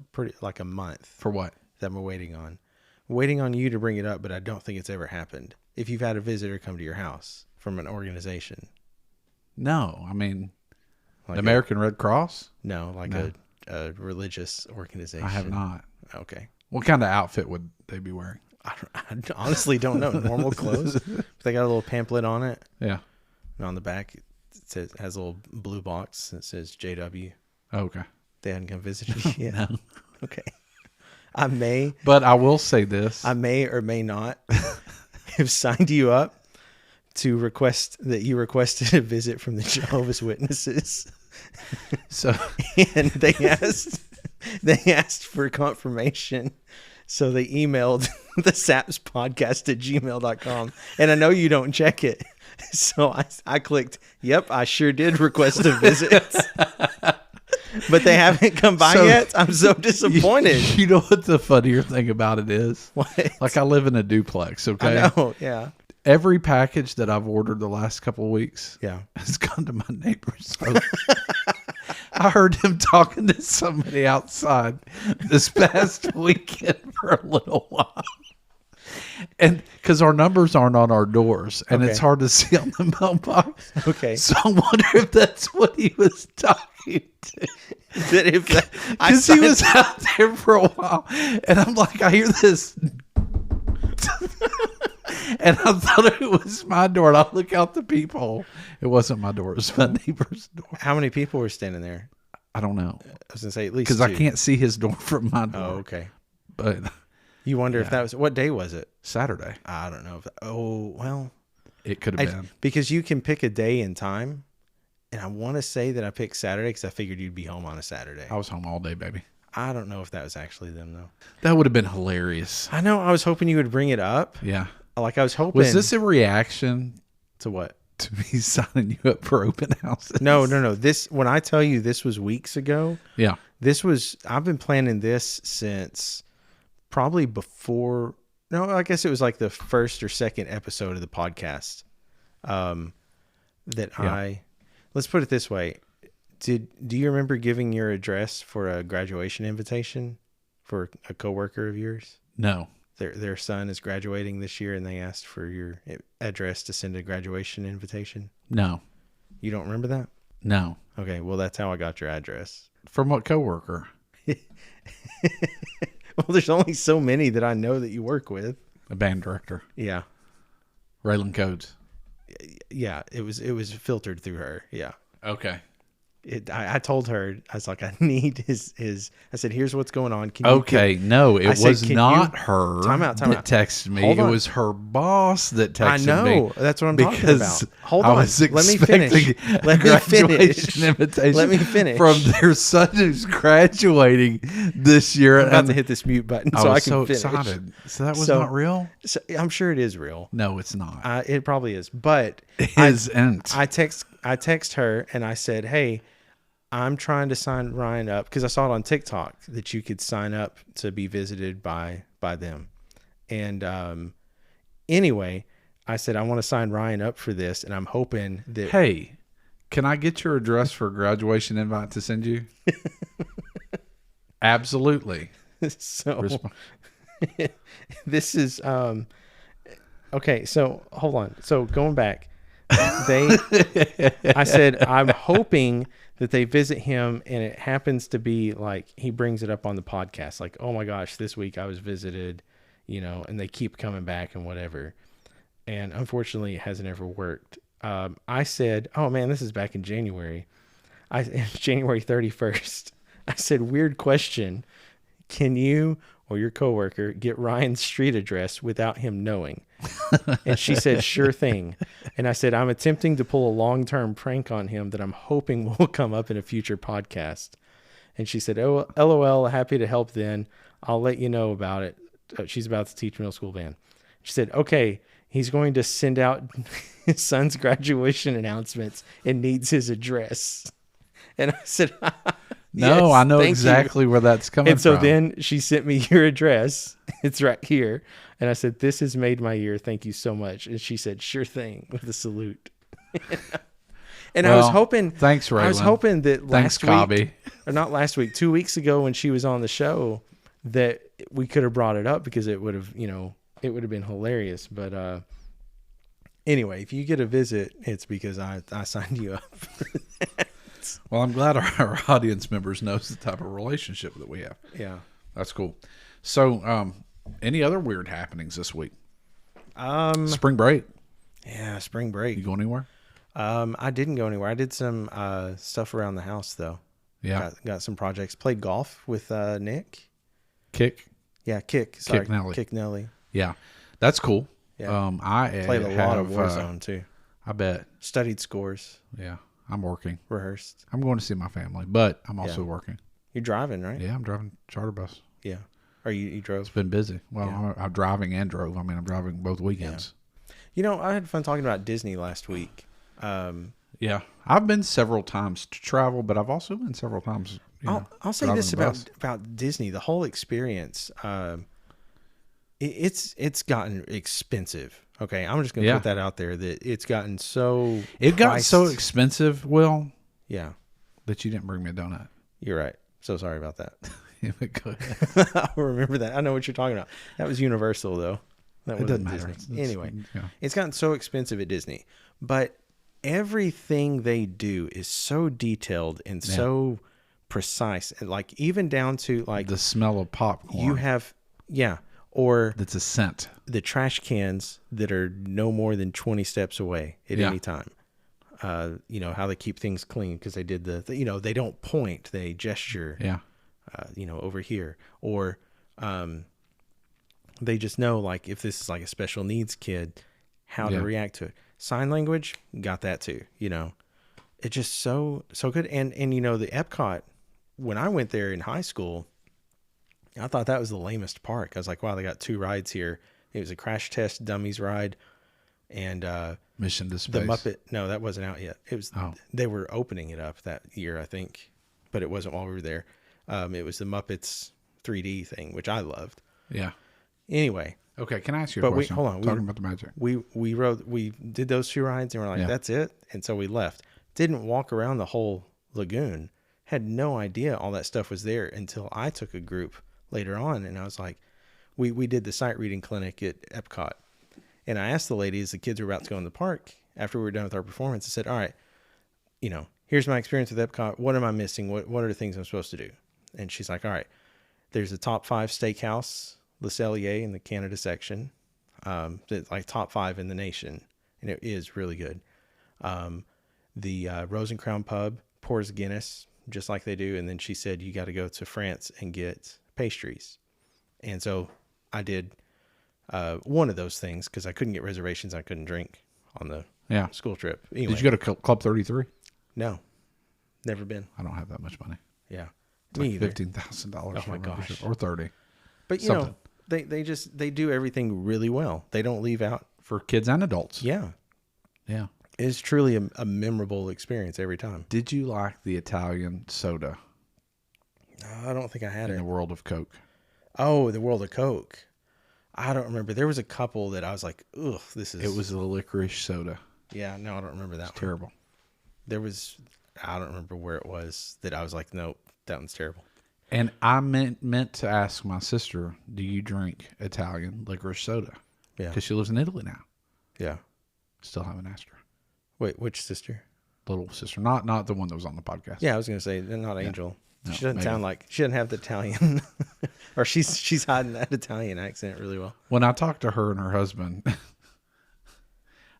month For what? that I'm waiting on. Waiting on you to bring it up, but I don't think it's ever happened. If you've had a visitor come to your house from an organization, No, I mean, like the American Red Cross? a religious organization. I have not. Okay. What kind of outfit would they be wearing? I honestly don't know. Normal clothes. They got a little pamphlet on it. Yeah. And on the back, it has a little blue box that says JW. Oh, okay. They hadn't come visit you yet. No. Okay. I But I will say this. may or may not have signed you up to request that you requested a visit from the Jehovah's Witnesses. So And they asked for confirmation. So they emailed the sapspodcast@gmail.com. And I know you don't check it. So I clicked, yep, I sure did request a visit. But they haven't come by yet. I'm so disappointed. You know what the funnier thing about it is? What? Like I live in a duplex, okay? I know, yeah. Every package that I've ordered the last couple of weeks Yeah. has gone to my neighbor's house. I heard him talking to somebody outside this past weekend for a little while. And because our numbers aren't on our doors and it's Okay. hard to see on the mailbox. Okay. So I wonder if that's what he was talking to. Because he was out there for a while. And I'm like, I hear this. And I thought it was my door. And I look out the peephole. It wasn't my door. It was my neighbor's door. How many people were standing there? I don't know. I was going to say at least Because I 2. can't see his door from my door. Oh, okay. But You wonder if that was, what day was it? Saturday. I don't know. Well. It could have been. Because you can pick a day and time. And I want to say that I picked Saturday because I figured you'd be home on a Saturday. I was home all day, baby. I don't know if that was actually them, though. That would have been hilarious. I know. I was hoping you would bring it up. Yeah. Like I was hoping. Was this a reaction to what? to me signing you up for open houses? No. This, when I tell you this was weeks ago. Yeah. I've been planning this since probably before. No, I guess it was like the first or second episode of the podcast. Let's put it this way. Do you remember giving your address for a graduation invitation for a coworker of yours? No. Their son is graduating this year and they asked for your address to send a graduation invitation? No. You don't remember that? No. Okay, well that's how I got your address. From what coworker? Well, there's only so many that I know that you work with. A band director. Yeah. Raylan Codes. Yeah, it was filtered through her. Yeah. Okay. I told her, I was like, I need his. I said, here's what's going on. No, it was not her Time out. that texted me. It was her boss that texted me. I know. That's what I'm talking about. Hold on. Let me finish. Let me finish. From their son who's graduating this year. I'm about to hit this mute button so I can finish. Excited. So that was not real? So I'm sure it is real. No, it's not. It probably is. But I text her and I said, hey, I'm trying to sign Ryan up because I saw it on TikTok that you could sign up to be visited by them. And anyway, I said, I want to sign Ryan up for this. And I'm hoping that. Hey, can I get your address for a graduation invite to send you? Absolutely. So this is, okay. So hold on. So going back, I said, I'm hoping that they visit him and it happens to be like he brings it up on the podcast like, oh my gosh, this week I was visited, and they keep coming back and whatever. And unfortunately it hasn't ever worked. I said, oh man, this is back in January. January 31st. I said, weird question. Can you or your coworker get Ryan's street address without him knowing? And she said, sure thing. And I said, I'm attempting to pull a long-term prank on him that I'm hoping will come up in a future podcast. And she said, oh, LOL, happy to help then. I'll let you know about it. She's about to teach middle school band. She said, okay, he's going to send out his son's graduation announcements and needs his address. And I said, no, yes, I know exactly where that's coming from. And so then she sent me your address. It's right here. And I said, this has made my year. Thank you so much. And she said, sure thing, with a salute. And I was hoping. Thanks, Raylan. I was hoping that Thanks, last week, or not last week, 2 weeks ago when she was on the show, that we could have brought it up because it would have, it would have been hilarious. But anyway, if you get a visit, it's because I signed you up. Well, I'm glad our audience members knows the type of relationship that we have. Yeah. That's cool. So, any other weird happenings this week? Spring break. Yeah, spring break. You go anywhere? I didn't go anywhere. I did some stuff around the house though. Yeah. Got some projects. Played golf with Nick. Kick? Yeah, Kick. Sorry. Kick Nelly. Kick Nelly. Yeah. That's cool. Yeah. I played a lot of Warzone too. I bet. Studied scores. Yeah. I'm working. Rehearsed. I'm going to see my family, but I'm also working. You're driving, right? Yeah, I'm driving charter bus. Yeah. Or you drove? It's been busy. Well, I'm driving and drove. I mean, I'm driving both weekends. Yeah. I had fun talking about Disney last week. Yeah. I've been several times to travel, but I've also been several times. I'll say this about Disney. The whole experience, it's gotten expensive. Okay, I'm just going to put that out there that it's gotten so. It got so expensive, Will. Yeah, that you didn't bring me a donut. You're right. So sorry about that. Go ahead. I'll remember that. I know what you're talking about. That was Universal though. That it doesn't matter. Anyway, it's gotten so expensive at Disney, but everything they do is so detailed and so precise, and like even down to like the smell of popcorn. You have or That's a scent. the trash cans that are no more than 20 steps away at any time. You know, how they keep things clean because they did you know, they don't point, they gesture, Yeah. you know, over here. Or they just know, like, if this is like a special needs kid, how to react to it. Sign language, got that too, you know. It's just so good. And you know, the Epcot, when I went there in high school, I thought that was the lamest park. I was like, wow, they got 2 rides here. It was a Crash Test Dummies ride and Mission to Space. the Muppet. No, that wasn't out yet. It was. They were opening it up that year, I think, but it wasn't while we were there. It was the Muppets 3D thing, which I loved. Yeah. Anyway. Okay, can I ask you a question? Hold on. Talking about the magic. We did those 2 rides and we're like, that's it. And so we left. Didn't walk around the whole lagoon. Had no idea all that stuff was there until I took a group later on. And I was like, we did the sight reading clinic at Epcot. And I asked the ladies, the kids were about to go in the park after we were done with our performance. I said, all right, you know, here's my experience with Epcot. What am I missing? What are the things I'm supposed to do? And she's like, all right, there's a top 5 steakhouse, Le Cellier in the Canada section. That's like top 5 in the nation. And it is really good. The Rose and Crown Pub pours Guinness just like they do. And then she said, you got to go to France and get pastries. And so I did one of those things because I couldn't get reservations. I couldn't drink on the school trip. Anyway, did you go to Club 33? No, never been. I don't have that much money. Yeah, it's me like $15,000. Oh my gosh, or 30. But you know, they do everything really well. They don't leave out for kids and adults. Yeah, yeah. It's truly a memorable experience every time. Did you like the Italian soda? I don't think I had it. In the World of Coke. Oh, the World of Coke. I don't remember. There was a couple that I was like, ugh, this is... It was a licorice soda. Yeah, no, I don't remember that one. Terrible. There was... I don't remember where it was that I was like, nope, that one's terrible. And I meant to ask my sister, do you drink Italian licorice soda? Yeah. Because she lives in Italy now. Yeah. Still haven't asked her. Wait, which sister? Little sister. Not the one that was on the podcast. Yeah, I was going to say, not Angel. No, she doesn't sound like... She doesn't have the Italian... or she's hiding that Italian accent really well. When I talk to her and her husband,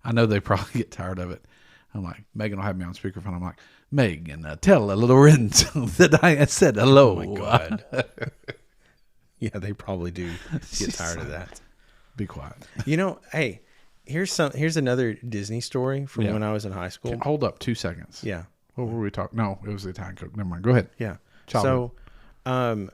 I know they probably get tired of it. I'm like, Megan will have me on speakerphone. I'm like, Megan, tell Lorenzo that I said hello. Oh, my God. Yeah, they probably do get tired of that. Be quiet. You know, hey, here's another Disney story from when I was in high school. Hold up 2 seconds. Yeah. What were we talking? No, it was the Italian Coke. Never mind. Go ahead. Yeah. Childhood. So,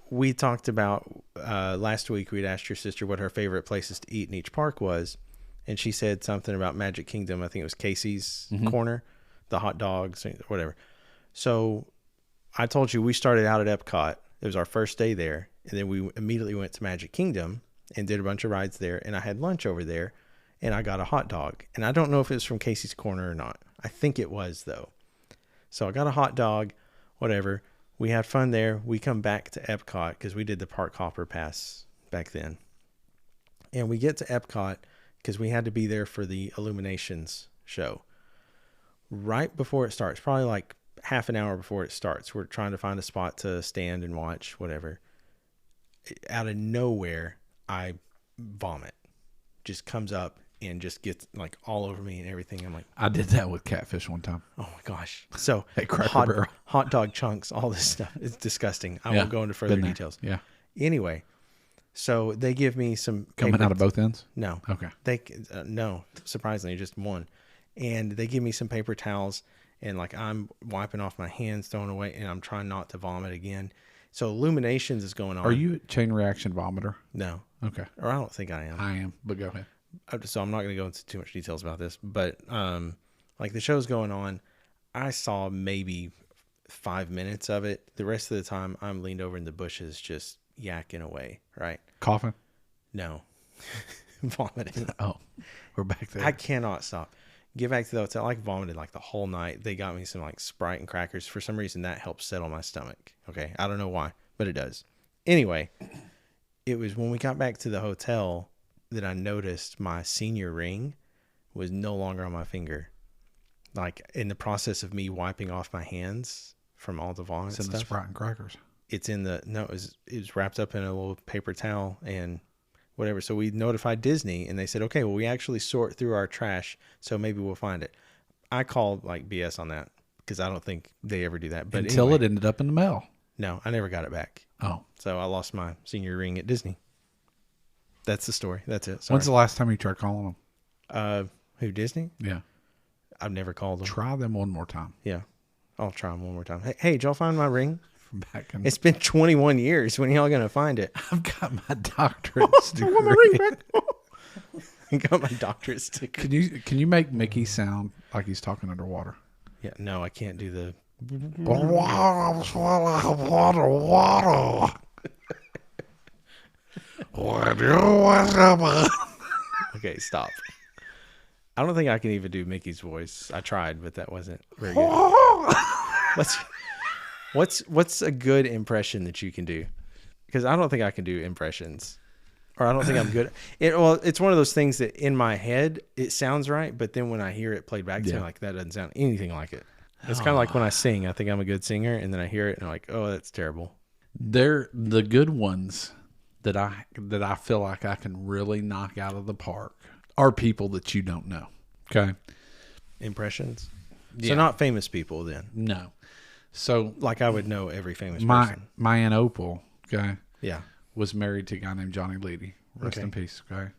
we talked about last week. We'd asked your sister what her favorite places to eat in each park was, and she said something about Magic Kingdom. I think it was Casey's Corner, the hot dogs, whatever. So, I told you we started out at Epcot. It was our first day there, and then we immediately went to Magic Kingdom and did a bunch of rides there. And I had lunch over there, and I got a hot dog. And I don't know if it was from Casey's Corner or not. I think it was though. So I got a hot dog, whatever. We had fun there. We come back to Epcot because we did the Park Hopper Pass back then. And we get to Epcot because we had to be there for the Illuminations show. Right before it starts, probably like half an hour before it starts, we're trying to find a spot to stand and watch, whatever. Out of nowhere, I vomit. Just comes up and just gets like all over me and everything. I'm like, I did that with catfish one time. oh my gosh. So Cracker hot dog chunks, all this stuff. It's disgusting. I won't go into further details. Yeah. Anyway, so they give me some coming out of both ends. No. Okay. No, surprisingly, just one. And they give me some paper towels, and like I'm wiping off my hands, throwing away, and I'm trying not to vomit again. So Illuminations is going on. Are you a chain reaction vomiter? No. Okay. Or I don't think I am. I am, but go ahead. So I'm not going to go into too much details about this, but like the show's going on, I saw maybe 5 minutes of it. The rest of the time, I'm leaned over in the bushes, just yakking away. Right? Coughing? No, vomiting. Oh, we're back there. I cannot stop. Get back to the hotel. I vomited like the whole night. They got me some like Sprite and crackers. For some reason, that helps settle my stomach. Okay, I don't know why, but it does. Anyway, it was when we got back to the hotel that I noticed my senior ring was no longer on my finger. Like in the process of me wiping off my hands from all the vomit It's in stuff. the Sprite and crackers. it's in the it was wrapped up in a little paper towel and whatever. So we notified Disney, and they said, okay, well, we actually sort through our trash, so maybe we'll find it. I called like BS on that because I don't think they ever do that. But Until anyway, it ended up in the mail. no, I never got it back. Oh. So I lost my senior ring at Disney. That's the story. That's it. Sorry. When's the last time you tried calling them? Who, Disney? Yeah. I've never called them. Try them one more time. Yeah. I'll try them one more time. Hey, did y'all find my ring? From back in It's been 21 years. When are y'all going to find it? I've got my doctorate degree. I want my ring back. I got my doctorate sticker. Can you make Mickey sound like he's talking underwater? Yeah, no, I can't do the... Okay, stop. I don't think I can even do Mickey's voice. I tried, but that wasn't very good. What's a good impression that you can do? Because I don't think I can do impressions, or I don't think I'm good. It's one of those things that in my head it sounds right, but then when I hear it played back to me, like that doesn't sound anything like it. It's kind of like when I sing. I think I'm a good singer, and then I hear it and I'm like, oh, that's terrible. They're the good ones that I feel like I can really knock out of the park are people that you don't know. Okay. Impressions. Yeah. So not famous people then. No. So Like I would know every famous my person. Aunt Opal, okay, Yeah. was married to a guy named Johnny Leedy. Rest Okay. in peace, okay?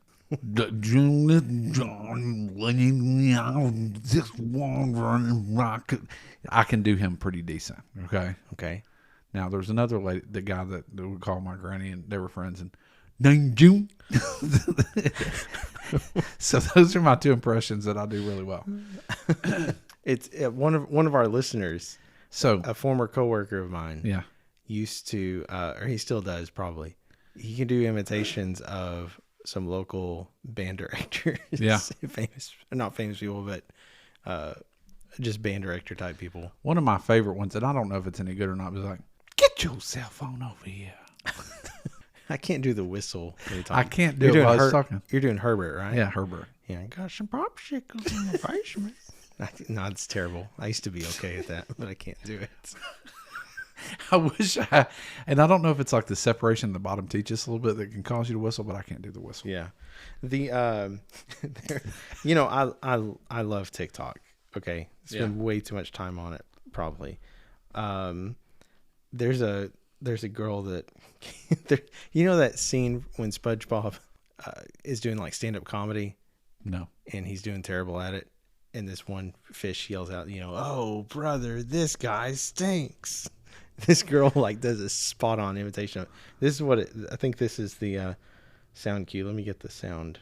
I can do him pretty decent, okay? Okay. Now, there's another lady, the guy that would call my granny, and they were friends, and named June. So those are my two impressions that I do really well. It's one of our listeners, So, a former coworker of mine, yeah. used to, or he still does probably. He can do imitations of some local band directors. Yeah. Famous, not famous people, but just band director type people. One of my favorite ones, and I don't know if it's any good or not, was like, get your cell phone over here. I can't do the whistle. I can't do it while I was talking. You're doing Herbert, right? Yeah, Herbert. Yeah, I got some popsicles in the basement. No, it's terrible. I used to be okay at that, but I can't do it. I wish and I don't know if it's like the separation of the bottom teeth just a little bit that can cause you to whistle, but I can't do the whistle. Yeah. The, I love TikTok. Okay. Spend way too much time on it, probably. There's a girl that, you know that scene when SpongeBob is doing like stand-up comedy? No. And he's doing terrible at it. And this one fish yells out, oh, brother, this guy stinks. This girl like does a spot on imitation of it. This is what I think this is the sound cue. Let me get the sound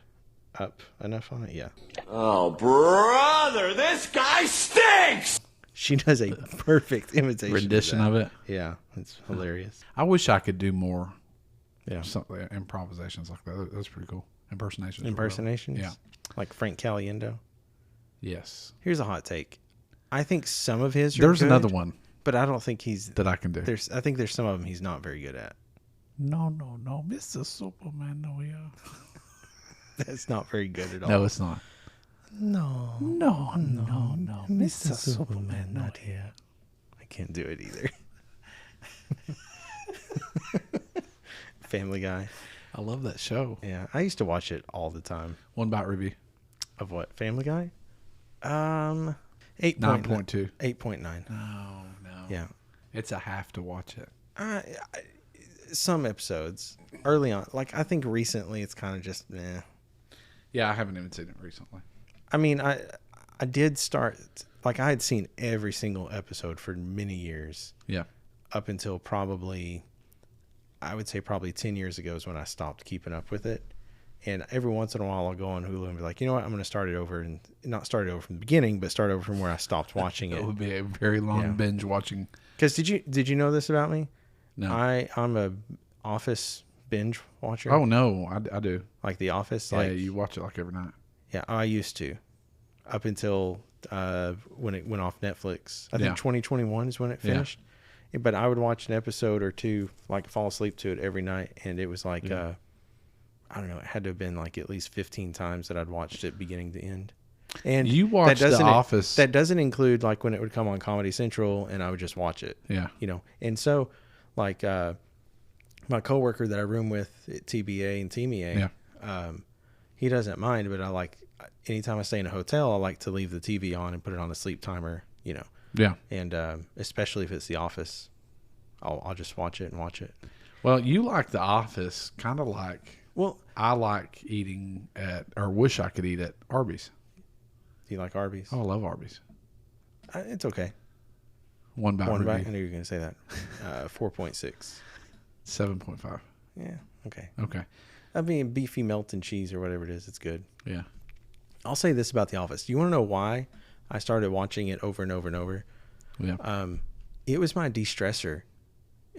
up enough on it. Yeah. Oh, brother, this guy stinks! She does a perfect imitation. Rendition of it. Yeah. It's hilarious. I wish I could do more Yeah. improvisations like that. That's pretty cool. Impersonations. Impersonations? Yeah. Like Frank Caliendo. Yes. Here's a hot take. I think some of his are There's good, another one but I don't think he's that I can do. I think there's some of them he's not very good at. No, Mr. Superman, no, yeah. That's not very good at all. No, it's not. No, Mr. Superman, not here. I can't do it either. Family Guy. I love that show. Yeah, I used to watch it all the time. One bite review. Of what? Family Guy? 8.9. 9.2. 8.9. No. Yeah. It's a have to watch it. Some episodes early on. Like I think recently it's kind of just Yeah, I haven't even seen it recently. I mean, I did start, like I had seen every single episode for many years. Yeah. Up until probably 10 years ago is when I stopped keeping up with it. And every once in a while I'll go on Hulu and be like, you know what, I'm going to start it over, and not start it over from the beginning, but start over from where I stopped watching it. It would be a very long binge watching. Because did you know this about me? No. I'm a Office binge watcher. Oh, no, I do. Like The Office? Yeah, Like, you watch it like every night. yeah, I used to. Up until when it went off Netflix. I think 2021 is when it finished. Yeah, but I would watch an episode or two, like fall asleep to it every night, and it was like, I don't know, it had to have been like at least 15 times that I'd watched it beginning to end. And you watched The Office. That doesn't include like when it would come on Comedy Central and I would just watch it. Yeah. And so Like my coworker that I room with at TBA and TMEA, he doesn't mind, but I like anytime I stay in a hotel, I like to leave the TV on and put it on a sleep timer, you know. Yeah. And especially if it's The Office, I'll just watch it and watch it. Well, you like The Office, kind of like I like eating at, or wish I could eat at Arby's. Do you like Arby's? Oh, I love Arby's. It's okay. One bite review. I knew you were going to say that. 4.6. 7.5. Yeah. Okay. Okay. I mean, beefy melted cheese or whatever it is, it's good. Yeah. I'll say this about The Office. Do you want to know why I started watching it over and over and over? Yeah. It was my de-stressor,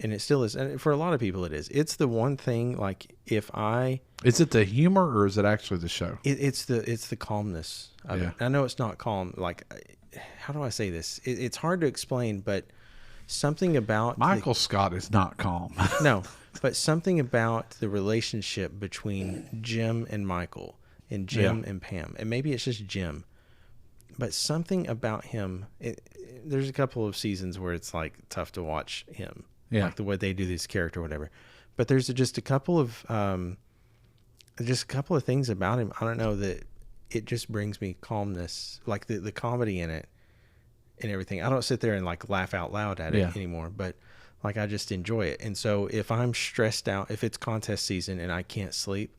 and it still is. And for a lot of people, it is. It's the one thing. Like is it the humor or is it actually the show? It's the calmness of it. I know it's not calm. Like, how do I say this? It's hard to explain, but something about Michael Scott is not calm. No, but something about the relationship between Jim and Michael, and Jim and Pam, and maybe it's just Jim, but something about him. There's a couple of seasons where it's like tough to watch him, like the way they do this character, or whatever. But there's just a couple of things about him. I don't know, that it just brings me calmness, like the comedy in it and everything. I don't sit there and like laugh out loud at it anymore, but like I just enjoy it. And so if I'm stressed out, if it's contest season and I can't sleep,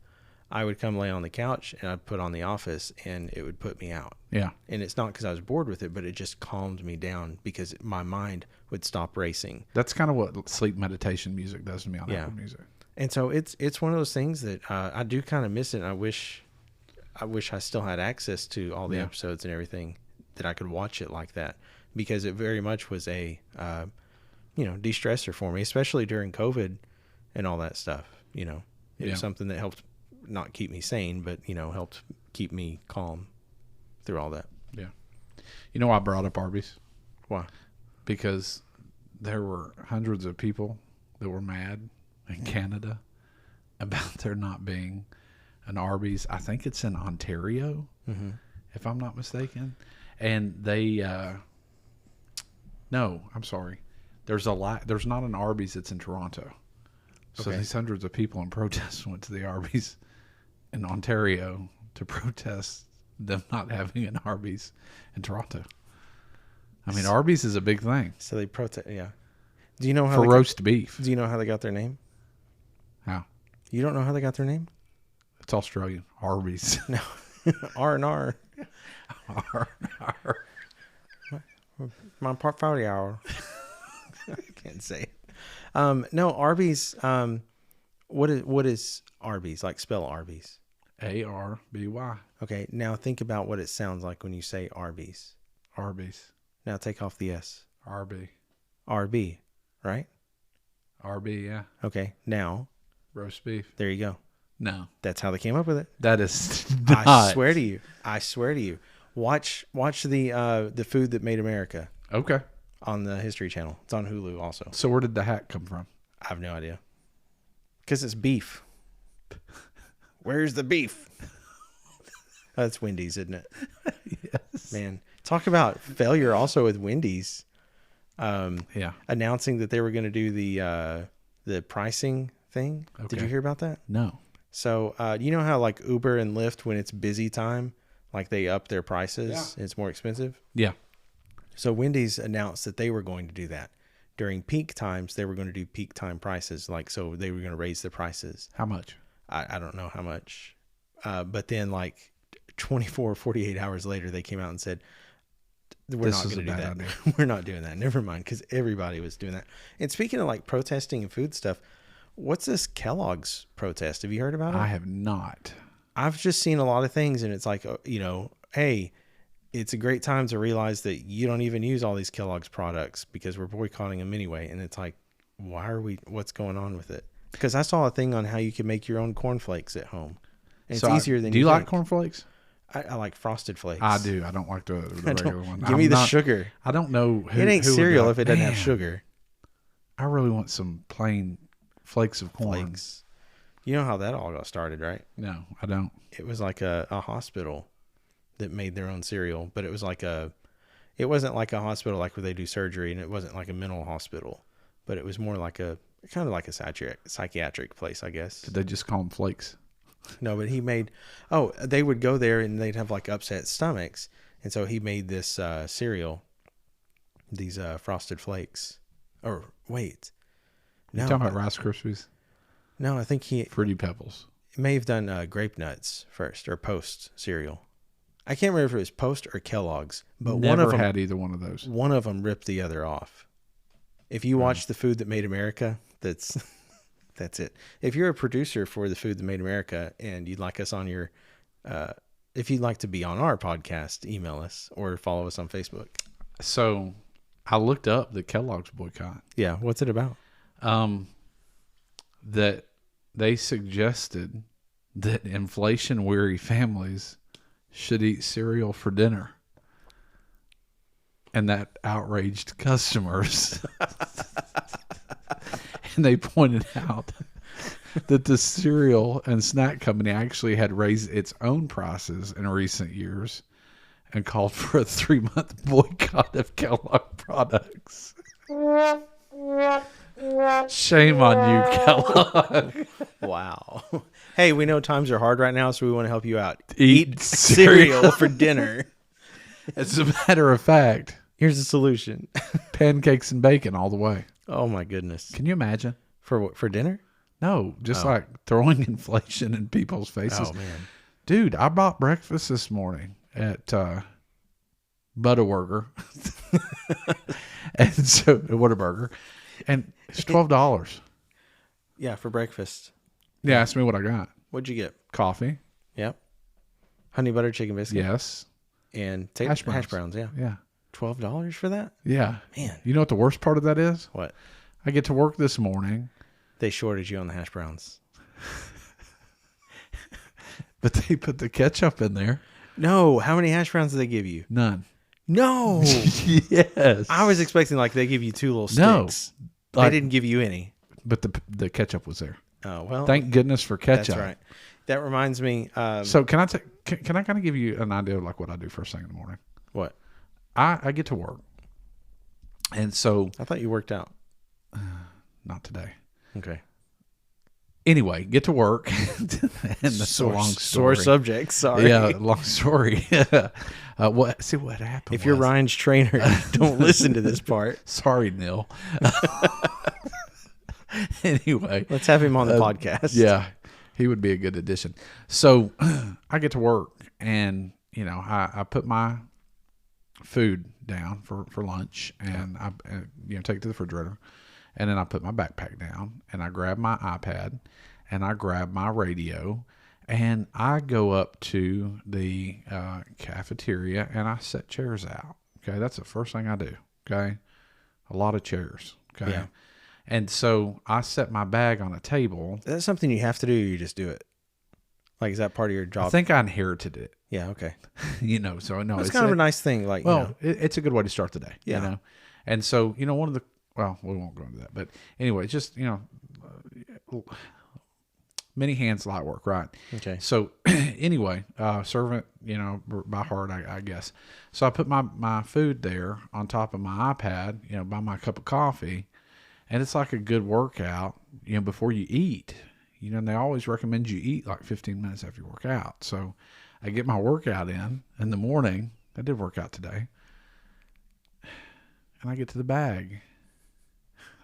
I would come lay on the couch and I'd put on The Office and it would put me out. Yeah. And it's not because I was bored with it, but it just calmed me down because my mind would stop racing. That's kind of what sleep meditation music does to me on Apple Music. And so it's one of those things that I do kind of miss it. And I wish I still had access to all the episodes and everything, that I could watch it like that, because it very much was a, de-stressor for me, especially during COVID and all that stuff. You know, it was something that helped not keep me sane, but, helped keep me calm through all that. Yeah. You know why I brought up Arby's? Why? Because there were hundreds of people that were mad in Canada about there not being an Arby's. I think it's in Ontario, if I'm not mistaken. And they, no, I'm sorry. There's not an Arby's that's in Toronto. So these hundreds of people in protest went to the Arby's in Ontario to protest them not having an Arby's in Toronto. I mean, Arby's is a big thing. So they protest, Do you know how for roast beef? Do you know how they got their name? How? You don't know how they got their name? It's Australian. Arby's. No. R&R. R&R. My portfolio. I can't say it. No, Arby's. What is Arby's? Like, spell Arby's. A-R-B-Y. Okay, now think about what it sounds like when you say Arby's. Arby's. Now take off the S. R-B. R-B, right? R-B, yeah. Okay, now. Roast beef. There you go. No. That's how they came up with it. That is not. I swear to you. Watch the Food That Made America. Okay. On the History Channel. It's on Hulu also. So where did the hat come from? I have no idea. Because it's beef. Where's the beef? That's Wendy's, isn't it? Yes. Man, talk about failure also with Wendy's. Announcing that they were going to do the pricing thing. Okay. Did you hear about that? No. So you know how like Uber and Lyft, when it's busy time, like they up their prices, it's more expensive? Yeah. So Wendy's announced that they were going to do that. During peak times, they were going to do peak time prices. Like, so they were going to raise the prices. How much? I don't know how much. But then like 24, 48 hours later, they came out and said, we're not going to do that. We're not doing that. Never mind. Because everybody was doing that. And speaking of like protesting and food stuff, what's this Kellogg's protest? Have you heard about it? I have not. I've just seen a lot of things, and it's like, hey, it's a great time to realize that you don't even use all these Kellogg's products because we're boycotting them anyway. And it's like, what's going on with it? Because I saw a thing on how you can make your own cornflakes at home. And it's easier than do you like cornflakes? I like Frosted Flakes. I do. I don't like the regular one. Give me the sugar. I don't know who. It ain't cereal if it doesn't have sugar. I really want some plain flakes of corn. Flakes. You know how that all got started, right? No, I don't. It was like a hospital that made their own cereal, but it wasn't like a hospital like where they do surgery, and it wasn't like a mental hospital, but it was more like a kind of like a psychiatric place, I guess. Did they just call them flakes? No, but he made. Oh, they would go there and they'd have like upset stomachs, and so he made this cereal, these Frosted Flakes. Or wait, You talking about Rice Krispies? No, I think he Fruity Pebbles. may have done Grape Nuts first or Post cereal. I can't remember if it was Post or Kellogg's, but Never one of them had either one of those. One of them ripped the other off. If you watch The Food That Made America, that's it. If you're a producer for The Food That Made America and you'd like us on your, if you'd like to be on our podcast, email us or follow us on Facebook. So I looked up the Kellogg's boycott. Yeah, what's it about? That they suggested that inflation-weary families should eat cereal for dinner. And that outraged customers. And they pointed out that the cereal and snack company actually had raised its own prices in recent years and called for a 3-month boycott of Kellogg products. Shame on you, Kellogg. Wow. Hey, we know times are hard right now, so we want to help you out. Eat cereal for dinner. As a matter of fact, Here's the solution. pancakes and bacon all the way. Oh my goodness. Can you imagine? For dinner? No, just like throwing inflation in people's faces. Oh man. Dude, I bought breakfast this morning at Whataburger. And so Whataburger. And it's $12. Yeah, for breakfast. Yeah, ask me what I got. What'd you get? Coffee. Yep. Honey butter chicken biscuit. Yes. And Hash browns. hash browns, yeah. Yeah. $12 for that? Yeah. Man. You know what the worst part of that is? What? I get to work this morning, They shorted you on the hash browns. but they put the ketchup in there. No. How many hash browns did they give you? None. No. Yes. I was expecting like they give you 2 little No. sticks. Like- They didn't give you any. But the ketchup was there. Oh, well. Thank goodness for ketchup. That's right. That reminds me. So can I can I kind of give you an idea of like what I do first thing in the morning? What? I get to work, and so I thought you worked out. not today. Okay. Anyway, get to work, and that's a long story. Sore subject. Sorry. Yeah, long story. What happened? If you're was- Ryan's trainer, don't listen to this part. sorry, Neil. Anyway, Let's have him on the podcast. yeah, he would be a good addition. So I get to work, and I put my food down for lunch, and I take it to the refrigerator, and then I put my backpack down, and I grab my iPad, and I grab my radio, and I go up to the cafeteria, and I set chairs out. Okay, that's the first thing I do. Okay, a lot of chairs. Okay. Yeah. And so I set my bag on a table. Is that something you have to do, or you just do it? Like, is that part of your job? I think I inherited it, Yeah, okay. so no, It's kind of a nice thing. Like, well, it's a good way to start the day, Yeah. And so, one of the, well, we won't go into that, but anyway, just, many hands, light work, right? Okay. So anyway, servant, by heart, I guess. So I put my food there on top of my iPad, by my cup of coffee, and it's like a good workout, before you eat, and they always recommend you eat like 15 minutes after you work out. So I get my workout in the morning. I did work out today. And I get to the bag.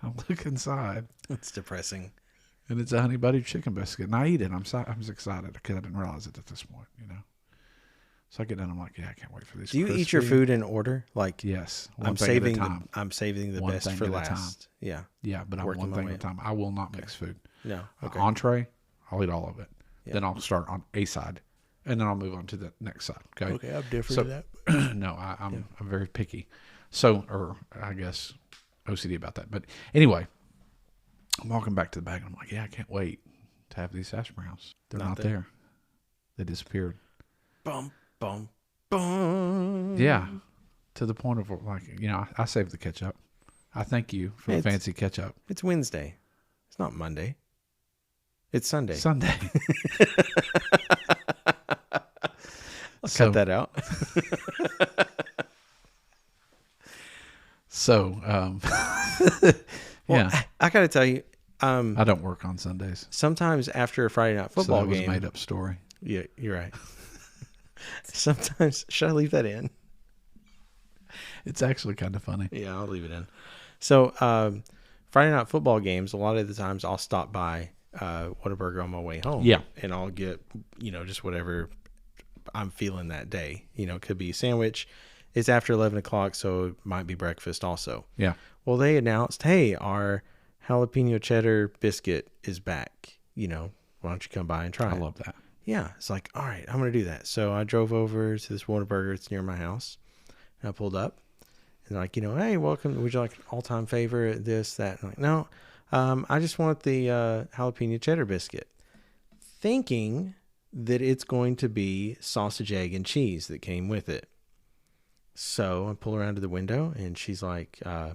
I look inside. It's depressing. And it's a honey butter chicken biscuit. And I eat it. I'm excited because I didn't realize it at this point, So I get done. I'm like, yeah, I can't wait for these. Do you eat your food in order? Like, Yes. I'm saving the One best thing for at a time. last. Yeah. Yeah, but I'm Working one my thing way at a time. I will not mix food. No. Okay. Entree, I'll eat all of it. Yeah. Then I'll start on a side, and then I'll move on to the next side. Okay. Okay, I'm different So, to that. no, I'm very picky. So, or I guess OCD about that. But anyway, I'm walking back to the bag, and I'm like, yeah, I can't wait to have these hash browns. They're not there. They disappeared. Bum, bum, bum. Yeah. To the point of like, I saved the ketchup. I thank you for the fancy ketchup. It's Wednesday. It's not Monday. It's Sunday. Sunday. I'll cut that out. So, Well, yeah. I got to tell you, I don't work on Sundays. Sometimes after a Friday night So football that was game. a made-up story. Yeah, you're right. Sometimes, should I leave that in? It's actually kind of funny. Yeah, I'll leave it in. So, Friday night football games, a lot of the times I'll stop by Whataburger on my way home. Yeah. And I'll get, just whatever I'm feeling that day. It could be a sandwich. It's after 11 o'clock, so it might be breakfast also. Yeah. Well, they announced, hey, our jalapeno cheddar biscuit is back. Why don't you come by and try it? I love that. Yeah. It's like, all right, I'm going to do that. So I drove over to this Whataburger. It's near my house. And I pulled up. And like, hey, welcome. Would you like an all-time favorite, this, that? And I'm like, no, I just want the jalapeno cheddar biscuit. Thinking that it's going to be sausage, egg, and cheese that came with it. So I pull around to the window, and she's like, I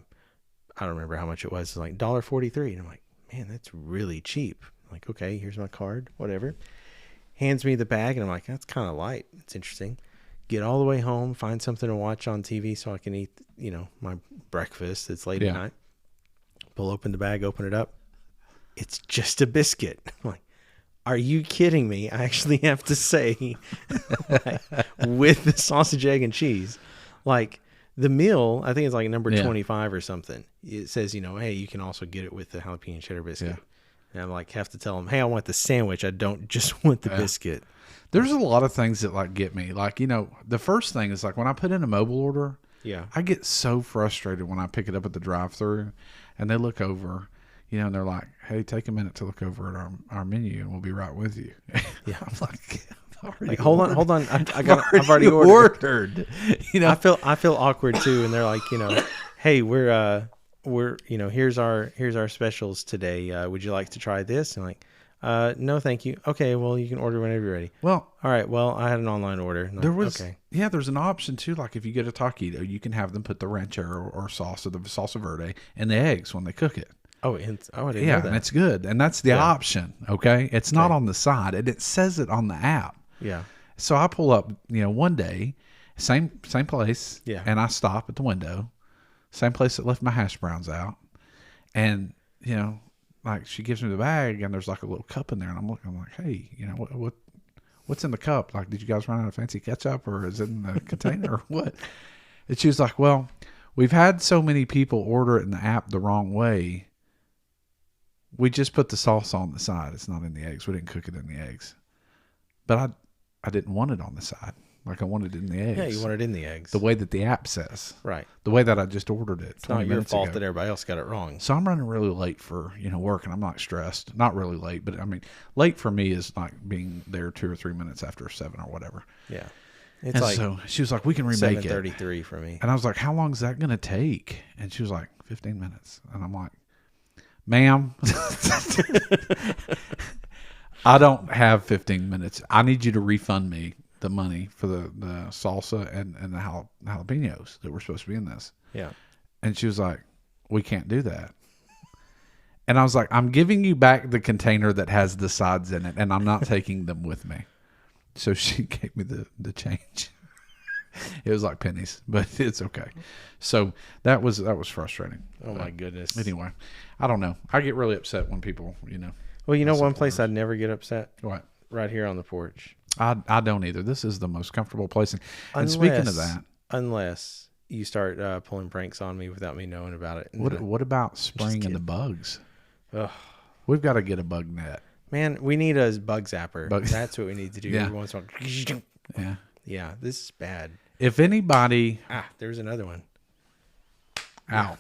don't remember how much it was. It's like $1.43. And I'm like, man, that's really cheap. I'm like, okay, here's my card, whatever. Hands me the bag, and I'm like, that's kind of light. It's interesting. Get all the way home, find something to watch on TV so I can eat, my breakfast. It's late at night. Pull open the bag, open it up. It's just a biscuit. I'm like, are you kidding me? I actually have to say, with the sausage, egg, and cheese. Like, the meal, I think it's like number 25 or something. It says, hey, you can also get it with the jalapeno cheddar biscuit. Yeah. And I'm like, have to tell them, hey, I want the sandwich. I don't just want the biscuit. There's a lot of things that like get me. Like, the first thing is like when I put in a mobile order, I get so frustrated when I pick it up at the drive-thru and they look over, and they're like, hey, take a minute to look over at our menu and we'll be right with you. Yeah. I'm like, hold on. I've already ordered. I feel awkward too. And they're like, hey, we're here's our specials today. Would you like to try this? And like, no, thank you. Okay, well, you can order whenever you're ready. Well, all right. Well, I had an online order. There was, there's an option too. Like if you get a taquito, you can have them put the ranchero or sauce or the salsa verde and the eggs when they cook it. Oh, I didn't know that. And it's good. And that's the option. Okay. It's not on the side and it says it on the app. Yeah. So I pull up, one day, same place. Yeah. And I stop at the window, same place that left my hash browns out. And, like she gives me the bag and there's like a little cup in there and I'm like, hey, what's in the cup? Like, did you guys run out of fancy ketchup or is it in the container or what? And she was like, well, we've had so many people order it in the app the wrong way. We just put the sauce on the side. It's not in the eggs. We didn't cook it in the eggs. But I didn't want it on the side. Like I wanted it in the eggs. Yeah, you want it in the eggs. The way that the app says. Right. The way that I just ordered it. It's not your fault that everybody else got it wrong. So I'm running really late for, work and I'm not stressed. Not really late, but I mean, late for me is like being there 2 or 3 minutes after 7 or whatever. Yeah. It's and like so she was like, we can remake 7:33 for me. And I was like, how long is that going to take? And she was like, 15 minutes. And I'm like, ma'am, I don't have 15 minutes. I need you to refund me the money for the salsa and the jalapenos that were supposed to be in this. Yeah. And she was like, we can't do that. And I was like, I'm giving you back the container that has the sides in it and I'm not taking them with me. So she gave me the change. It was like pennies, but it's okay. So that was frustrating. Oh my goodness. Anyway, I don't know. I get really upset when people, Well, one place I'd never get upset. What? Right here on the porch. I don't either. This is the most comfortable place. And speaking of that, unless you start pulling pranks on me without me knowing about it. What about spraying in the bugs? Ugh. We've got to get a bug net. Man, we need a bug zapper. That's what we need to do. Yeah. Every once in a while. Yeah. Yeah, this is bad. If anybody... there's another one. Ow.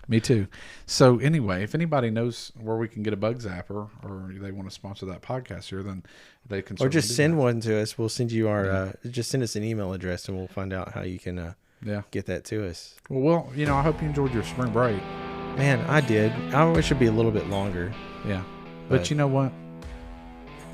Me too. So anyway, if anybody knows where we can get a bug zapper or they want to sponsor that podcast here, then they can... Or just send one to us. We'll send you our... just send us an email address and we'll find out how you can get that to us. Well, I hope you enjoyed your spring break. Man, I did. I wish it'd be a little bit longer. Yeah. But you know what?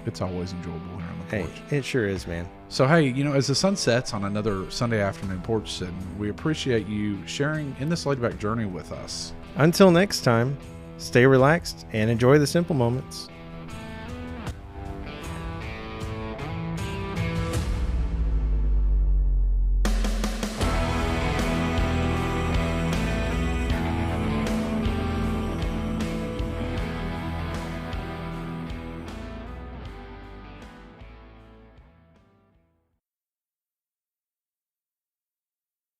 It's always enjoyable here on the porch. It sure is, man. So, hey, as the sun sets on another Sunday afternoon porch sitting, we appreciate you sharing in this laid-back journey with us. Until next time, stay relaxed and enjoy the simple moments.